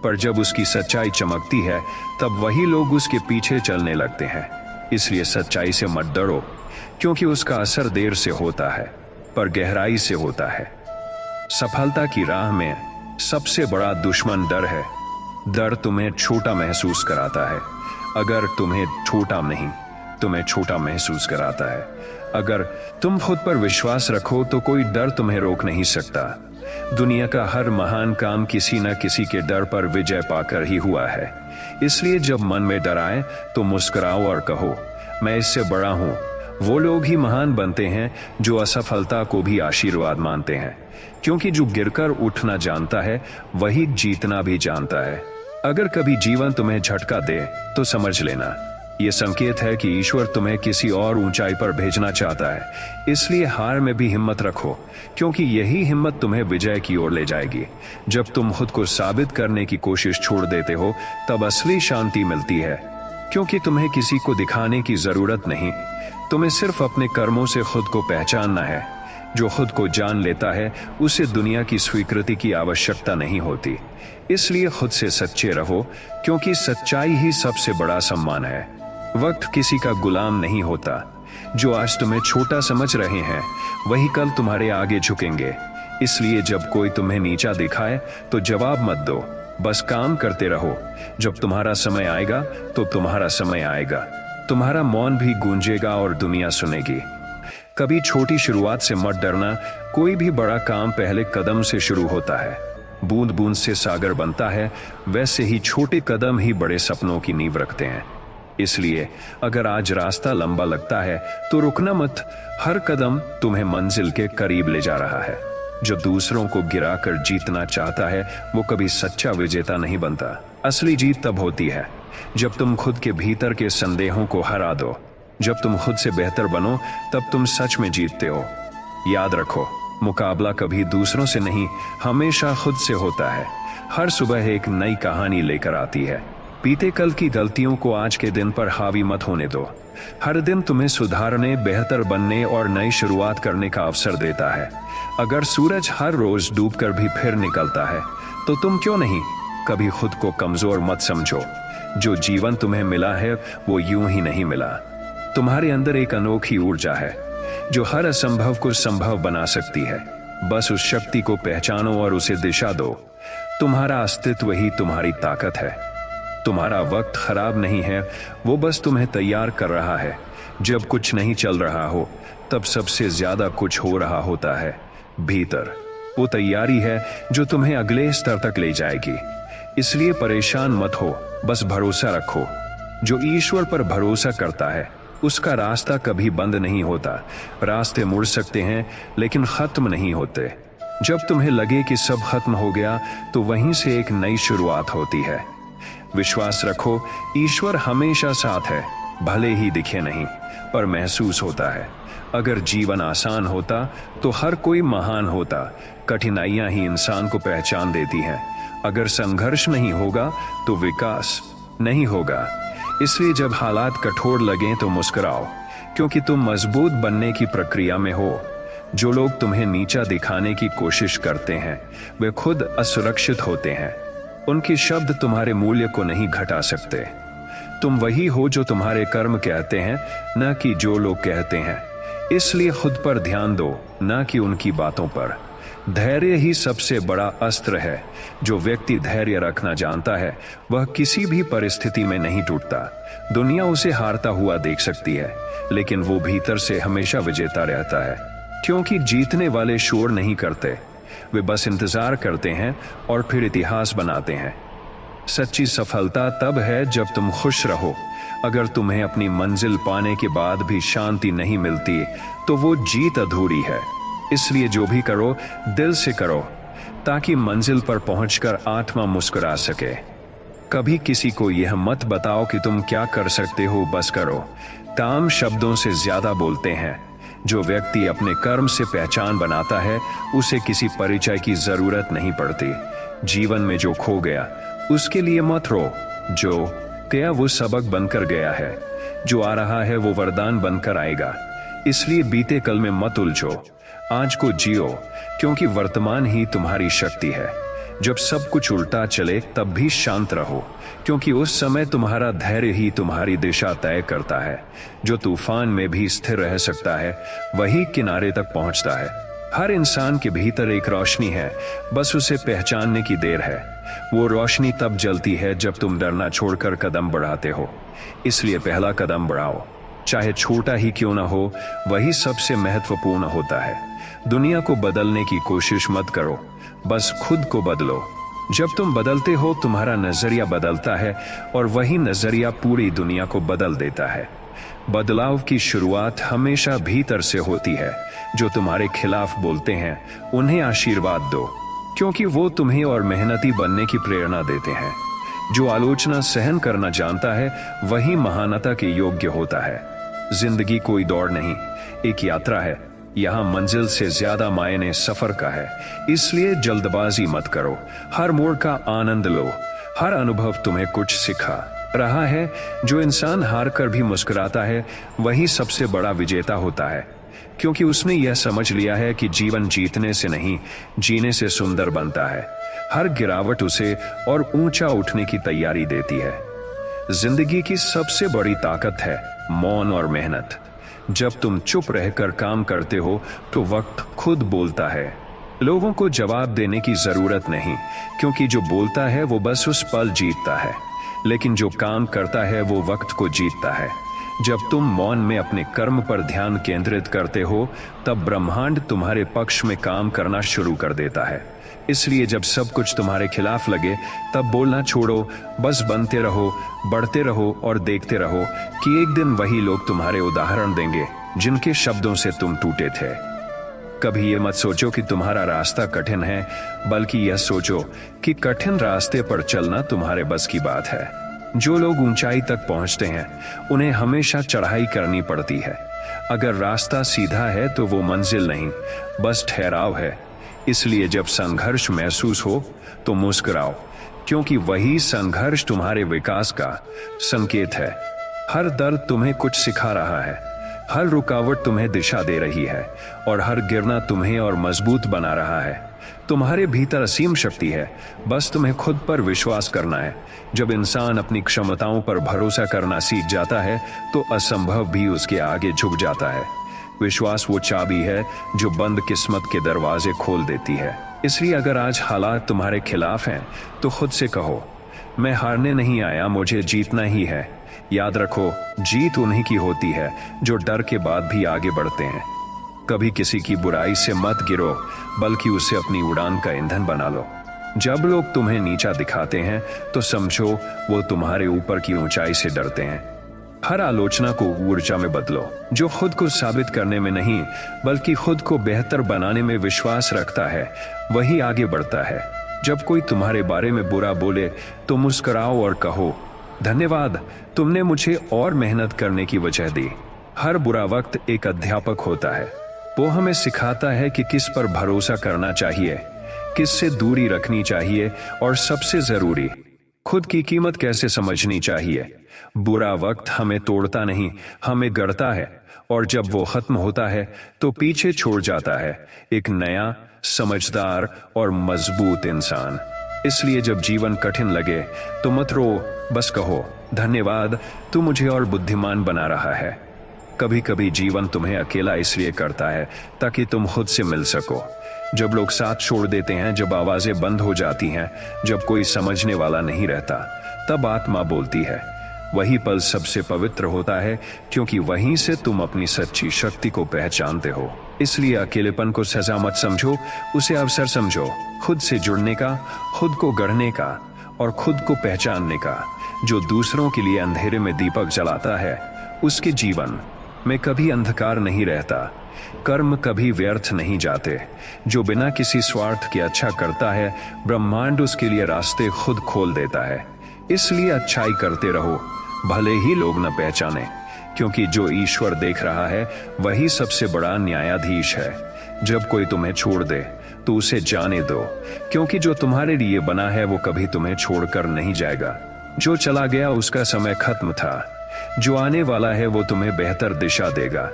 पर जब उसकी सच्चाई चमकती है तब वही लोग उसके पीछे चलने लगते हैं। इसलिए सच्चाई से मत डरो, क्योंकि उसका असर देर से होता है पर गहराई से होता है। सफलता की राह में सबसे बड़ा दुश्मन डर है। डर तुम्हें छोटा महसूस कराता है। अगर तुम्हें छोटा महसूस कराता है। अगर तुम खुद पर विश्वास रखो तो कोई डर तुम्हें रोक नहीं सकता। दुनिया का हर महान काम किसी न किसी के डर पर विजय पाकर ही हुआ है। इसलिए जब मन में डर आए तो मुस्कुराओ और कहो, मैं इससे बड़ा हूं। वो लोग ही महान बनते हैं जो असफलता को भी आशीर्वाद मानते हैं, क्योंकि जो गिरकर उठना जानता है वही जीतना भी जानता है। अगर कभी जीवन तुम्हें झटका दे तो समझ लेना, ये संकेत है कि ईश्वर तुम्हें किसी और ऊंचाई पर भेजना चाहता है। इसलिए हार में भी हिम्मत रखो, क्योंकि यही हिम्मत तुम्हें विजय की ओर ले जाएगी। जब तुम खुद को साबित करने की कोशिश छोड़ देते हो तब असली शांति मिलती है, क्योंकि तुम्हें किसी को दिखाने की जरूरत नहीं। तुम्हें सिर्फ अपने कर्मों से खुद को पहचानना है। जो खुद को जान लेता है उसे दुनिया की स्वीकृति की आवश्यकता नहीं होती। इसलिए खुद से सच्चे रहो, क्योंकि सच्चाई ही सबसे बड़ा सम्मान है। वक्त किसी का गुलाम नहीं होता। जो आज तुम्हें छोटा समझ रहे हैं वही कल तुम्हारे आगे झुकेंगे। इसलिए जब कोई तुम्हें नीचा दिखाए तो जवाब मत दो, बस काम करते रहो। जब तुम्हारा समय आएगा तो तुम्हारा समय आएगा। तुम्हारा मौन भी गूंजेगा और दुनिया सुनेगी। कभी छोटी शुरुआत से मत डरना। कोई भी बड़ा काम पहले कदम से शुरू होता है। बूंद बूंद से सागर बनता है, वैसे ही छोटे कदम ही बड़े सपनों की नींव रखते हैं। इसलिए अगर आज रास्ता लंबा लगता है तो रुकना मत। हर कदम तुम्हें मंजिल के करीब ले जा रहा है। जो दूसरों को गिराकर जीतना चाहता है वो कभी सच्चा विजेता नहीं बनता। असली जीत तब होती है जब तुम खुद के भीतर के संदेहों को हरा दो। जब तुम खुद से बेहतर बनो तब तुम सच में जीतते हो। याद रखो, मुकाबला कभी दूसरों से नहीं, हमेशा खुद से होता है। हर सुबह एक नई कहानी लेकर आती है। बीते कल की गलतियों को आज के दिन पर हावी मत होने दो। हर दिन तुम्हें सुधारने, बेहतर बनने और नई शुरुआत करने का अवसर देता है। अगर सूरज हर रोज डूबकर भी फिर निकलता है तो तुम क्यों नहीं। कभी खुद को कमजोर मत समझो। जो जीवन तुम्हें मिला है वो यूं ही नहीं मिला। तुम्हारे अंदर एक अनोखी ऊर्जा है जो हर असंभव को संभव बना सकती है। बस उस शक्ति को पहचानो और उसे दिशा दो। तुम्हारा अस्तित्व ही तुम्हारी ताकत है। तुम्हारा वक्त खराब नहीं है, वो बस तुम्हें तैयार कर रहा है। जब कुछ नहीं चल रहा हो तब सबसे ज्यादा कुछ हो रहा होता है भीतर। वो तैयारी है जो तुम्हें अगले स्तर तक ले जाएगी। इसलिए परेशान मत हो, बस भरोसा रखो। जो ईश्वर पर भरोसा करता है उसका रास्ता कभी बंद नहीं होता। रास्ते मुड़ सकते हैं लेकिन खत्म नहीं होते। जब तुम्हें लगे कि सब खत्म हो गया तो वहीं से एक नई शुरुआत होती है। विश्वास रखो, ईश्वर हमेशा साथ है। भले ही दिखे नहीं, पर महसूस होता है। अगर जीवन आसान होता तो हर कोई महान होता। कठिनाइयां ही इंसान को पहचान देती हैं। अगर संघर्ष नहीं होगा तो विकास नहीं होगा। इसलिए जब हालात कठोर लगें तो मुस्कुराओ, क्योंकि तुम मजबूत बनने की प्रक्रिया में हो। जो लोग तुम्हें नीचा दिखाने की कोशिश करते हैं वे खुद असुरक्षित होते हैं। उनके शब्द तुम्हारे मूल्य को नहीं घटा सकते। तुम वही हो जो तुम्हारे कर्म कहते हैं, न कि जो लोग कहते हैं। इसलिए खुद पर ध्यान दो, न कि उनकी बातों पर। धैर्य ही सबसे बड़ा अस्त्र है। जो व्यक्ति धैर्य रखना जानता है वह किसी भी परिस्थिति में नहीं टूटता। दुनिया उसे हारता हुआ देख सकती है, लेकिन वो भीतर से हमेशा विजेता रहता है। क्योंकि जीतने वाले शोर नहीं करते, वे बस इंतजार करते हैं और फिर इतिहास बनाते हैं। सच्ची सफलता तब है जब तुम खुश रहो। अगर तुम्हें अपनी मंजिल पाने के बाद भी शांति नहीं मिलती तो वो जीत अधूरी है। इसलिए जो भी करो दिल से करो, ताकि मंजिल पर पहुंचकर आत्मा मुस्कुरा सके। कभी किसी को यह मत बताओ कि तुम क्या कर सकते हो, बस करो। काम शब्दों से ज्यादा बोलते हैं। जो व्यक्ति अपने कर्म से पहचान बनाता है उसे किसी परिचय की जरूरत नहीं पड़ती। जीवन में जो खो गया उसके लिए मत रो। जो गया वो सबक बनकर गया है। जो आ रहा है वो वरदान बनकर आएगा। इसलिए बीते कल में मत उलझो, आज को जियो, क्योंकि वर्तमान ही तुम्हारी शक्ति है। जब सब कुछ उल्टा चले तब भी शांत रहो, क्योंकि उस समय तुम्हारा धैर्य ही तुम्हारी दिशा तय करता है। जो तूफान में भी स्थिर रह सकता है वही किनारे तक पहुंचता है। हर इंसान के भीतर एक रोशनी है, बस उसे पहचानने की देर है। वो रोशनी तब जलती है जब तुम डरना छोड़कर कदम बढ़ाते हो। इसलिए पहला कदम बढ़ाओ, चाहे छोटा ही क्यों ना हो, वही सबसे महत्वपूर्ण होता है। दुनिया को बदलने की कोशिश मत करो, बस खुद को बदलो। जब तुम बदलते हो तुम्हारा नजरिया बदलता है और वही नजरिया पूरी दुनिया को बदल देता है। बदलाव की शुरुआत हमेशा भीतर से होती है। जो तुम्हारे खिलाफ बोलते हैं उन्हें आशीर्वाद दो, क्योंकि वो तुम्हें और मेहनती बनने की प्रेरणा देते हैं। जो आलोचना सहन करना जानता है वही महानता के योग्य होता है। जिंदगी कोई दौड़ नहीं, एक यात्रा है। यहाँ मंजिल से ज्यादा मायने सफर का है। इसलिए जल्दबाजी मत करो, हर मोड़ का आनंद लो। हर अनुभव तुम्हें कुछ सिखा रहा है। जो इंसान हार कर भी मुस्कुराता है वही सबसे बड़ा विजेता होता है, क्योंकि उसने यह समझ लिया है कि जीवन जीतने से नहीं, जीने से सुंदर बनता है। हर गिरावट उसे और ऊंचा उठने की तैयारी देती है। जिंदगी की सबसे बड़ी ताकत है मौन और मेहनत। जब तुम चुप रहकर काम करते हो तो वक्त खुद बोलता है। लोगों को जवाब देने की जरूरत नहीं, क्योंकि जो बोलता है वो बस उस पल जीतता है, लेकिन जो काम करता है वो वक्त को जीतता है। जब तुम मौन में अपने कर्म पर ध्यान केंद्रित करते हो तब ब्रह्मांड तुम्हारे पक्ष में काम करना शुरू कर देता है। इसलिए जब सब कुछ तुम्हारे खिलाफ लगे तब बोलना छोड़ो, बस बनते रहो, बढ़ते रहो और देखते रहो कि एक दिन वही लोग तुम्हारे उदाहरण देंगे जिनके शब्दों से तुम टूटे थे। कभी ये मत सोचो कि तुम्हारा रास्ता कठिन है, बल्कि यह सोचो कि कठिन रास्ते पर चलना तुम्हारे बस की बात है। जो लोग ऊंचाई तक पहुंचते हैं उन्हें हमेशा चढ़ाई करनी पड़ती है। अगर रास्ता सीधा है तो वो मंजिल नहीं, बस ठहराव है। इसलिए जब संघर्ष महसूस हो तो मुस्कुराओ, क्योंकि वही संघर्ष तुम्हारे विकास का संकेत है। हर दर्द तुम्हें कुछ सिखा रहा है, हर रुकावट तुम्हें दिशा दे रही है और हर गिरना तुम्हें और मजबूत बना रहा है। तुम्हारे भीतर असीम शक्ति है, बस तुम्हें खुद पर विश्वास करना है। जब इंसान अपनी क्षमताओं पर भरोसा करना सीख जाता है तो असंभव भी उसके आगे झुक जाता है। विश्वास वो चाबी है जो बंद किस्मत के दरवाजे खोल देती है। इसलिए अगर आज हालात तुम्हारे खिलाफ हैं तो खुद से कहो, मैं हारने नहीं आया, मुझे जीतना ही है। याद रखो, जीत उन्हीं की होती है जो डर के बाद भी आगे बढ़ते हैं। कभी किसी की बुराई से मत गिरो, बल्कि उसे अपनी उड़ान का ईंधन बना लो। जब लोग तुम्हें नीचा दिखाते हैं तो समझो वो तुम्हारे ऊपर की ऊंचाई से डरते हैं। हर आलोचना को ऊर्जा में बदलो। जो खुद को साबित करने में नहीं बल्कि खुद को बेहतर बनाने में विश्वास रखता है वही आगे बढ़ता है। जब कोई तुम्हारे बारे में बुरा बोले तो मुस्कुराओ और कहो, धन्यवाद, तुमने मुझे और मेहनत करने की वजह दी। हर बुरा वक्त एक अध्यापक होता है। वो हमें सिखाता है कि किस पर भरोसा करना चाहिए, किससे दूरी रखनी चाहिए और सबसे जरूरी, खुद की कीमत कैसे समझनी चाहिए। बुरा वक्त हमें तोड़ता नहीं, हमें गढ़ता है, और जब वो खत्म होता है तो पीछे छोड़ जाता है एक नया, समझदार और मजबूत इंसान। इसलिए जब जीवन कठिन लगे तो मत रो, बस कहो, धन्यवाद, तू मुझे और बुद्धिमान बना रहा है। कभी कभी जीवन तुम्हें अकेला इसलिए करता है ताकि तुम खुद से मिल सको। जब लोग साथ छोड़ देते हैं, जब आवाजें बंद हो जाती हैं, जब कोई समझने वाला नहीं रहता, तब आत्मा बोलती है। वही पल सबसे पवित्र होता है, क्योंकि वहीं से तुम अपनी सच्ची शक्ति को पहचानते हो। इसलिए अकेलेपन को सजा मत समझो, उसे अवसर समझो, खुद से जुड़ने का, खुद को गढ़ने का और खुद को पहचानने का। जो दूसरों के लिए अंधेरे में दीपक जलाता है, उसके जीवन में कभी अंधकार नहीं रहता। कर्म कभी व्यर्थ नहीं जाते। जो बिना किसी स्वार्थ के अच्छा करता है, ब्रह्मांड उसके लिए रास्ते खुद खोल देता है। इसलिए अच्छाई करते रहो, भले ही लोग न पहचाने, क्योंकि जो ईश्वर देख रहा है वही सबसे बड़ा न्यायाधीश है। जब कोई तुम्हें छोड़ दे तो उसे जाने दो, क्योंकि जो तुम्हारे लिए बना है वो कभी तुम्हें छोड़कर नहीं जाएगा। जो चला गया उसका समय खत्म था, जो आने वाला है वो तुम्हें बेहतर दिशा देगा।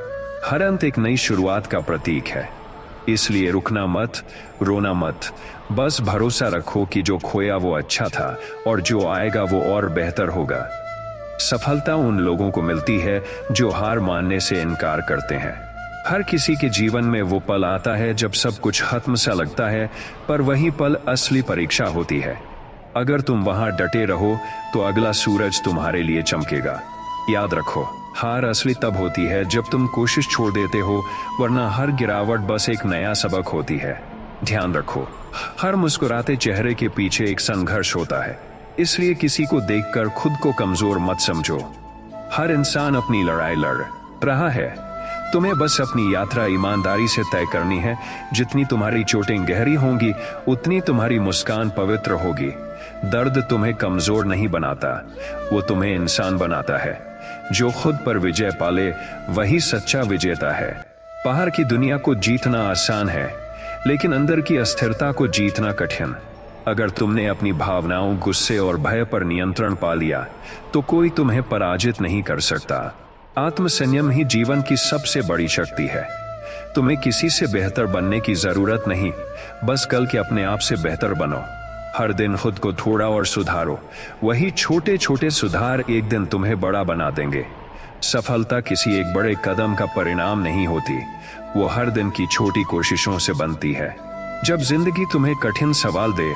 हर अंत एक नई शुरुआत का प्रतीक है। इसलिए रुकना मत, रोना मत, बस भरोसा रखो कि जो खोया वो अच्छा था और जो आएगा वो और बेहतर होगा। सफलता उन लोगों को मिलती है जो हार मानने से इनकार करते हैं। हर किसी के जीवन में वो पल आता है जब सब कुछ खत्म सा लगता है, पर वही पल असली परीक्षा होती है। अगर तुम वहां डटे रहो तो अगला सूरज तुम्हारे लिए चमकेगा। याद रखो, हार असली तब होती है जब तुम कोशिश छोड़ देते हो, वरना हर गिरावट बस एक नया सबक होती है। ध्यान रखो, हर मुस्कुराते चेहरे के पीछे एक संघर्ष होता है। इसलिए किसी को देखकर खुद को कमजोर मत समझो। हर इंसान अपनी लड़ाई लड़ रहा है। तुम्हें बस अपनी यात्रा ईमानदारी से तय करनी है। जितनी तुम्हारी चोटें गहरी होंगी, उतनी तुम्हारी मुस्कान पवित्र होगी। दर्द तुम्हें कमजोर नहीं बनाता, वो तुम्हें इंसान बनाता है। जो खुद पर विजय पाले वही सच्चा विजेता है। बाहर की दुनिया को जीतना आसान है, लेकिन अंदर की अस्थिरता को जीतना कठिन। अगर तुमने अपनी भावनाओं, गुस्से और भय पर नियंत्रण पा लिया तो कोई तुम्हें पराजित नहीं कर सकता। आत्मसंयम ही जीवन की सबसे बड़ी शक्ति है। तुम्हें किसी से बेहतर बनने की जरूरत नहीं, बस कल के अपने आप से बेहतर बनो। हर दिन खुद को थोड़ा और सुधारो। वही छोटे छोटे सुधार एक दिन तुम्हें बड़ा बना देंगे। सफलता किसी एक बड़े कदम का परिणाम नहीं होती, वो हर दिन की छोटी कोशिशों से बनती है। जब जिंदगी तुम्हें कठिन सवाल दे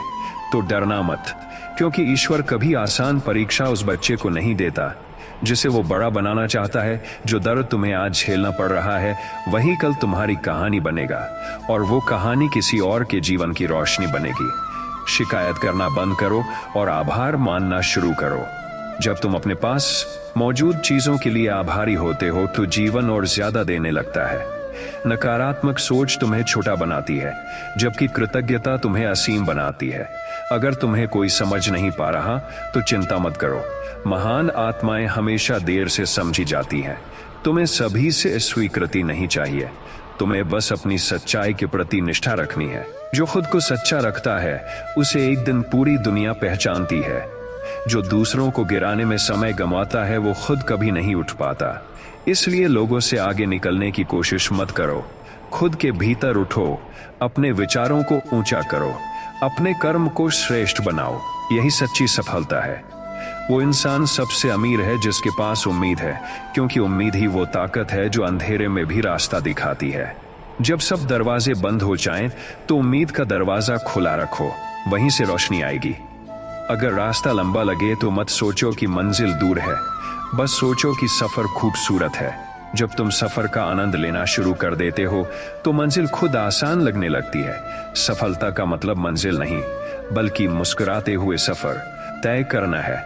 तो डरना मत, क्योंकि ईश्वर कभी आसान परीक्षा उस बच्चे को नहीं देता जिसे वो बड़ा बनाना चाहता है। जो दर्द तुम्हें आज झेलना पड़ रहा है, वही कल तुम्हारी कहानी बनेगा, और वो कहानी किसी और के जीवन की रोशनी बनेगी। शिकायत करना बंद करो और आभार मानना शुरू करो। जब तुम अपने पास मौजूद चीजों के लिए आभारी होते हो तो जीवन और ज्यादा देने लगता है। नकारात्मक सोच तुम्हें छोटा बनाती है, जबकि कृतज्ञता तुम्हें असीम बनाती है। अगर तुम्हें कोई समझ नहीं पा रहा तो चिंता मत करो। महान आत्माएं हमेशा देर से समझी जाती हैं। तुम्हें सभी से स्वीकृति नहीं चाहिए, तुम्हें बस अपनी सच्चाई के प्रति निष्ठा रखनी है। जो खुद को सच्चा रखता है उसे एक दिन पूरी दुनिया पहचानती है। जो दूसरों को गिराने में समय गंवाता है वो खुद कभी नहीं उठ पाता। इसलिए लोगों से आगे निकलने की कोशिश मत करो, खुद के भीतर उठो, अपने विचारों को ऊंचा करो, अपने कर्म को श्रेष्ठ बनाओ। यही सच्ची सफलता है। वो इंसान सबसे अमीर है जिसके पास उम्मीद है, क्योंकि उम्मीद ही वो ताकत है जो अंधेरे में भी रास्ता दिखाती है। जब सब दरवाजे बंद हो जाएं, तो उम्मीद का दरवाजा खुला रखो, वहीं से रोशनी आएगी। अगर रास्ता लंबा लगे तो मत सोचो कि मंजिल दूर है, बस सोचो कि सफर खूबसूरत है। जब तुम सफर का आनंद लेना शुरू कर देते हो तो मंजिल खुद आसान लगने लगती है। सफलता का मतलब मंजिल नहीं, बल्कि मुस्कुराते हुए सफर तय करना है।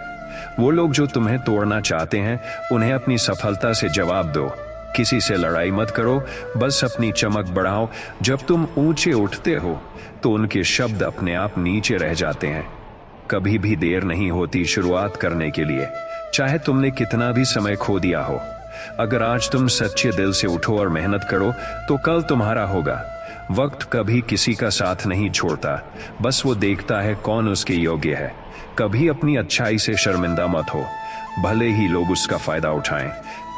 वो लोग जो तुम्हें तोड़ना चाहते हैं, उन्हें अपनी सफलता से जवाब दो। किसी से लड़ाई मत करो, बस अपनी चमक बढ़ाओ। जब तुम ऊंचे उठते हो तो उनके शब्द अपने आप नीचे रह जाते हैं। कभी भी देर नहीं होती शुरुआत करने के लिए, चाहे तुमने कितना भी समय खो दिया हो। अगर आज तुम सच्चे दिल से उठो और मेहनत करो तो कल तुम्हारा होगा। वक्त कभी किसी का साथ नहीं छोड़ता, बस वो देखता है कौन उसके योग्य है। कभी अपनी अच्छाई से शर्मिंदा मत हो, भले ही लोग उसका फायदा उठाएं,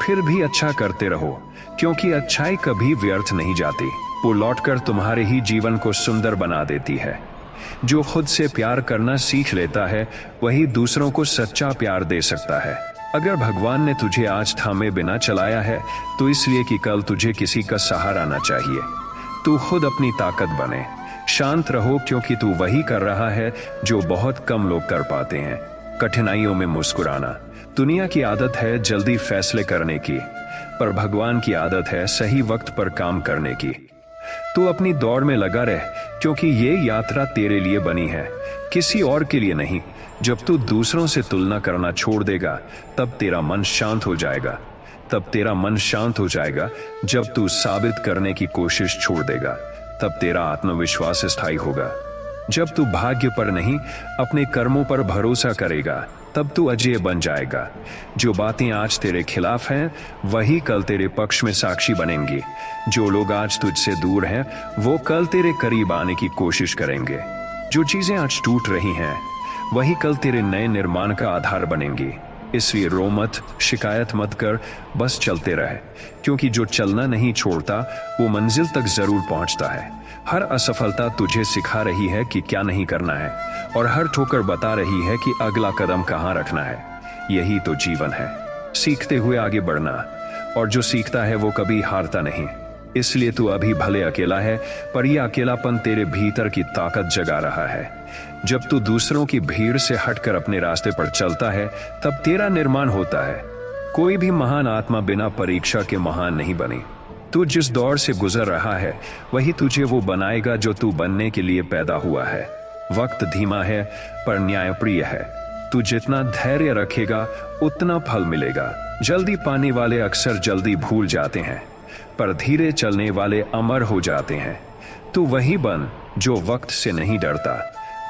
फिर भी अच्छा करते रहो, क्योंकि अच्छाई कभी व्यर्थ नहीं जाती। वो लौटकर तुम्हारे ही जीवन को सुंदर बना देती है। जो खुद से प्यार करना सीख लेता है वही दूसरों को सच्चा प्यार दे सकता है। अगर भगवान ने तुझे आज थामे बिना चलाया है तो इसलिए कि कल तुझे किसी का सहारा आना चाहिए। तू खुद अपनी ताकत बने, शांत रहो, क्योंकि तू वही कर रहा है जो बहुत कम लोग कर पाते हैं। कठिनाइयों में मुस्कुराना। दुनिया की आदत है जल्दी फैसले करने की, पर भगवान की आदत है सही वक्त पर काम करने की। तू अपनी दौड़ में लगा रह, क्योंकि ये यात्रा तेरे लिए बनी है, किसी और के लिए नहीं। जब तू दूसरों से तुलना करना छोड़ देगा तब तेरा मन शांत हो जाएगा। जब तू साबित करने की कोशिश छोड़ देगा तब तेरा आत्मविश्वास स्थायी होगा। जब तू भाग्य पर नहीं अपने कर्मों पर भरोसा करेगा तब तू अजेय बन जाएगा। जो बातें आज तेरे खिलाफ हैं वही कल तेरे पक्ष में साक्षी बनेंगी। जो लोग आज तुझसे दूर हैं वो कल तेरे करीब आने की कोशिश करेंगे। जो चीजें आज टूट रही हैं वही कल तेरे नए निर्माण का आधार बनेंगी। इसलिए रो मत, शिकायत मत कर, बस चलते रहे, क्योंकि जो चलना नहीं छोड़ता वो मंजिल तक जरूर पहुंचता है। हर असफलता तुझे सिखा रही है कि क्या नहीं करना है, और हर ठोकर बता रही है कि अगला कदम कहां रखना है। यही तो जीवन है, सीखते हुए आगे बढ़ना, और जो सीखता है वो कभी हारता नहीं। इसलिए तू अभी भले अकेला है, पर यह अकेलापन तेरे भीतर की ताकत जगा रहा है। जब तू दूसरों की भीड़ से हटकर अपने रास्ते पर चलता है तब तेरा निर्माण होता है। कोई भी महान आत्मा बिना परीक्षा के महान नहीं बनी। तू जिस दौर से गुजर रहा है वही तुझे वो बनाएगा जो तू बनने के लिए पैदा हुआ है। वक्त धीमा है पर न्यायप्रिय है। तू जितना धैर्य रखेगा उतना फल मिलेगा। जल्दी पाने वाले अक्सर जल्दी भूल जाते हैं, पर धीरे चलने वाले अमर हो जाते हैं। तू वही बन जो वक्त से नहीं डरता।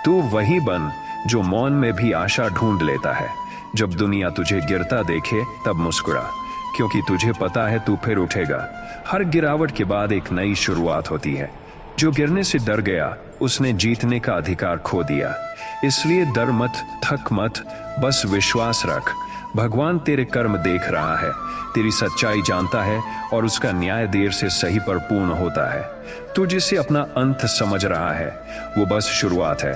तू वही बन जो मौन में भी आशा ढूंढ लेता है। जब दुनिया तुझे गिरता देखे तब मुस्कुरा, क्योंकि तुझे पता है तू फिर उठेगा। हर गिरावट के बाद एक नई शुरुआत होती है। जो गिरने से डर गया उसने जीतने का अधिकार खो दिया। इसलिए डर मत, थक मत, बस विश्वास रख। भगवान तेरे कर्म देख रहा है, तेरी सच्चाई जानता है, और उसका न्याय देर से सही पर पूर्ण होता है। तू जिसे अपना अंत समझ रहा है वो बस शुरुआत है।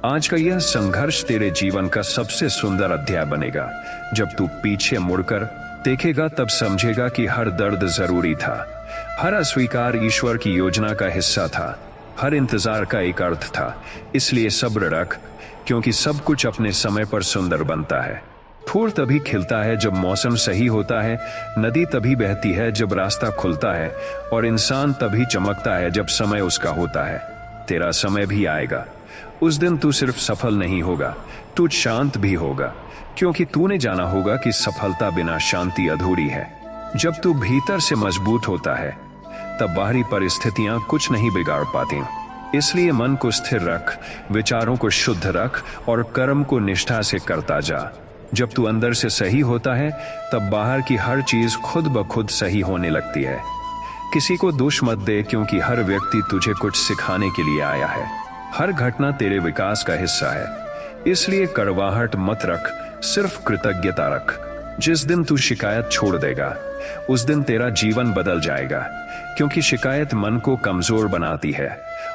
आज का यह संघर्ष तेरे जीवन का सबसे सुंदर अध्याय बनेगा। जब तू पीछे मुड़कर देखेगा तब समझेगा कि हर दर्द जरूरी था, हर अस्वीकार ईश्वर की योजना का हिस्सा था, हर इंतजार का एक अर्थ था। इसलिए सब्र रख, क्योंकि सब कुछ अपने समय पर सुंदर बनता है। फूल तभी खिलता है जब मौसम सही होता है, नदी तभी बहती है जब रास्ता खुलता है, और इंसान तभी चमकता है जब समय उसका होता है। तेरा समय भी आएगा, उस दिन तू सिर्फ सफल नहीं होगा, तू शांत भी होगा, क्योंकि तूने जाना होगा कि सफलता बिना शांति अधूरी है। जब तू भीतर से मजबूत होता है तब बाहरी परिस्थितियां कुछ नहीं बिगाड़ पाती। इसलिए मन को स्थिर रख, विचारों को शुद्ध रख, और कर्म को निष्ठा से करता जा। जब तू अंदर से सही होता है तब बाहर की हर चीज खुद ब खुद सही होने लगती है। किसी को दोष मत दे, क्योंकि हर व्यक्ति तुझे कुछ सिखाने के लिए आया है। हर घटना तेरे विकास का हिस्सा है। इसलिए कड़वाहट मत रख, सिर्फ कृतज्ञता रख। जिस दिन तू शिकायत छोड़ देगा उस दिन तेरा जीवन बदल जाएगा, क्योंकि शिकायत मन को कमजोर बनाती है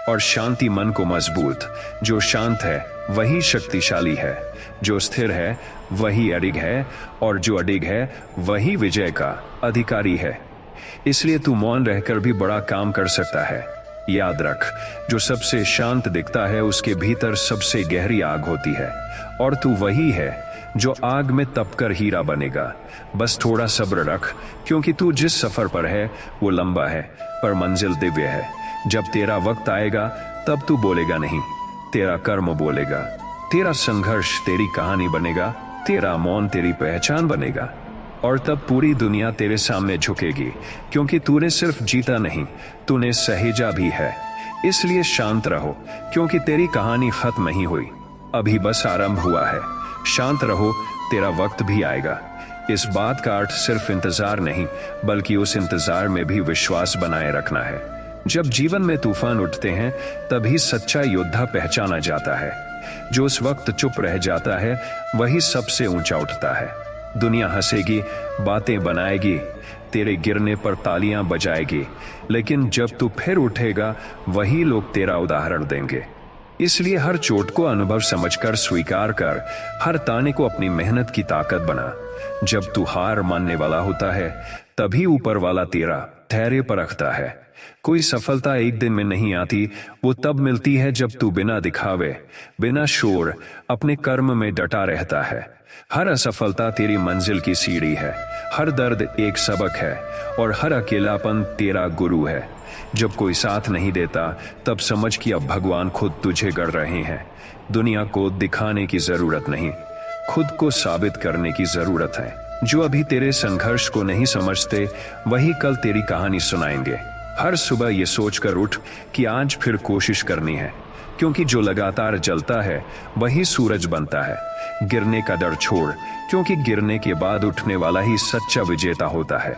और शांति मन को मजबूत। जो शांत है वही शक्तिशाली है, जो स्थिर है वही अडिग है, और जो अडिग है वही विजय का अधिकारी है। इसलिए तू मौन रहकर भी बड़ा काम कर सकता है। याद रख, जो सबसे शांत दिखता है उसके भीतर सबसे गहरी आग होती है, और तू वही है जो आग में तपकर हीरा बनेगा। बस थोड़ा सब्र रख, क्योंकि तू जिस सफर पर है वो लंबा है पर मंजिल दिव्य है। जब तेरा वक्त आएगा तब तू बोलेगा नहीं, तेरा कर्म बोलेगा। तेरा संघर्ष तेरी कहानी बनेगा, तेरा मौन तेरी पहचान बनेगा, और तब पूरी दुनिया तेरे सामने झुकेगी, क्योंकि तूने सिर्फ जीता नहीं, तूने सहेजा भी है। इसलिए शांत रहो, क्योंकि तेरी कहानी खत्म नहीं हुई। अभी बस आरंभ हुआ है। शांत रहो, तेरा वक्त भी आएगा। इस बात का अर्थ सिर्फ इंतजार नहीं, बल्कि उस इंतजार में भी विश्वास बनाए रखना है। जब जीवन में तूफान उठते हैं, तभी सच्चा योद्धा पहचाना जाता है। जो उस वक्त चुप रह जाता है, वही सबसे ऊंचा उठता है। दुनिया हंसेगी, बातें बनाएगी, तेरे गिरने पर तालियां बजाएगी, लेकिन जब तू फिर उठेगा, वही लोग तेरा उदाहरण देंगे। इसलिए हर चोट को अनुभव समझकर स्वीकार कर, हर ताने को अपनी मेहनत की ताकत बना। जब तू हार मानने वाला होता है, तभी ऊपर वाला तेरा धैर्य परखता है। कोई सफलता एक दिन में नहीं आती, वो तब मिलती है जब तू बिना दिखावे, बिना शोर, अपने कर्म में डटा रहता है। हर असफलता तेरी मंजिल की सीढ़ी है, हर दर्द एक सबक है, और हर अकेलापन तेरा गुरु है। जब कोई साथ नहीं देता, तब समझ कि अब भगवान खुद तुझे गढ़ रहे हैं। दुनिया को दिखाने की जरूरत नहीं, खुद को साबित करने की जरूरत है। जो अभी तेरे संघर्ष को नहीं समझते, वही कल तेरी कहानी सुनाएंगे। हर सुबह ये सोचकर उठ कि आज फिर कोशिश करनी है, क्योंकि जो लगातार जलता है, वही सूरज बनता है। गिरने का डर छोड़, क्योंकि गिरने के बाद उठने वाला ही सच्चा विजेता होता है।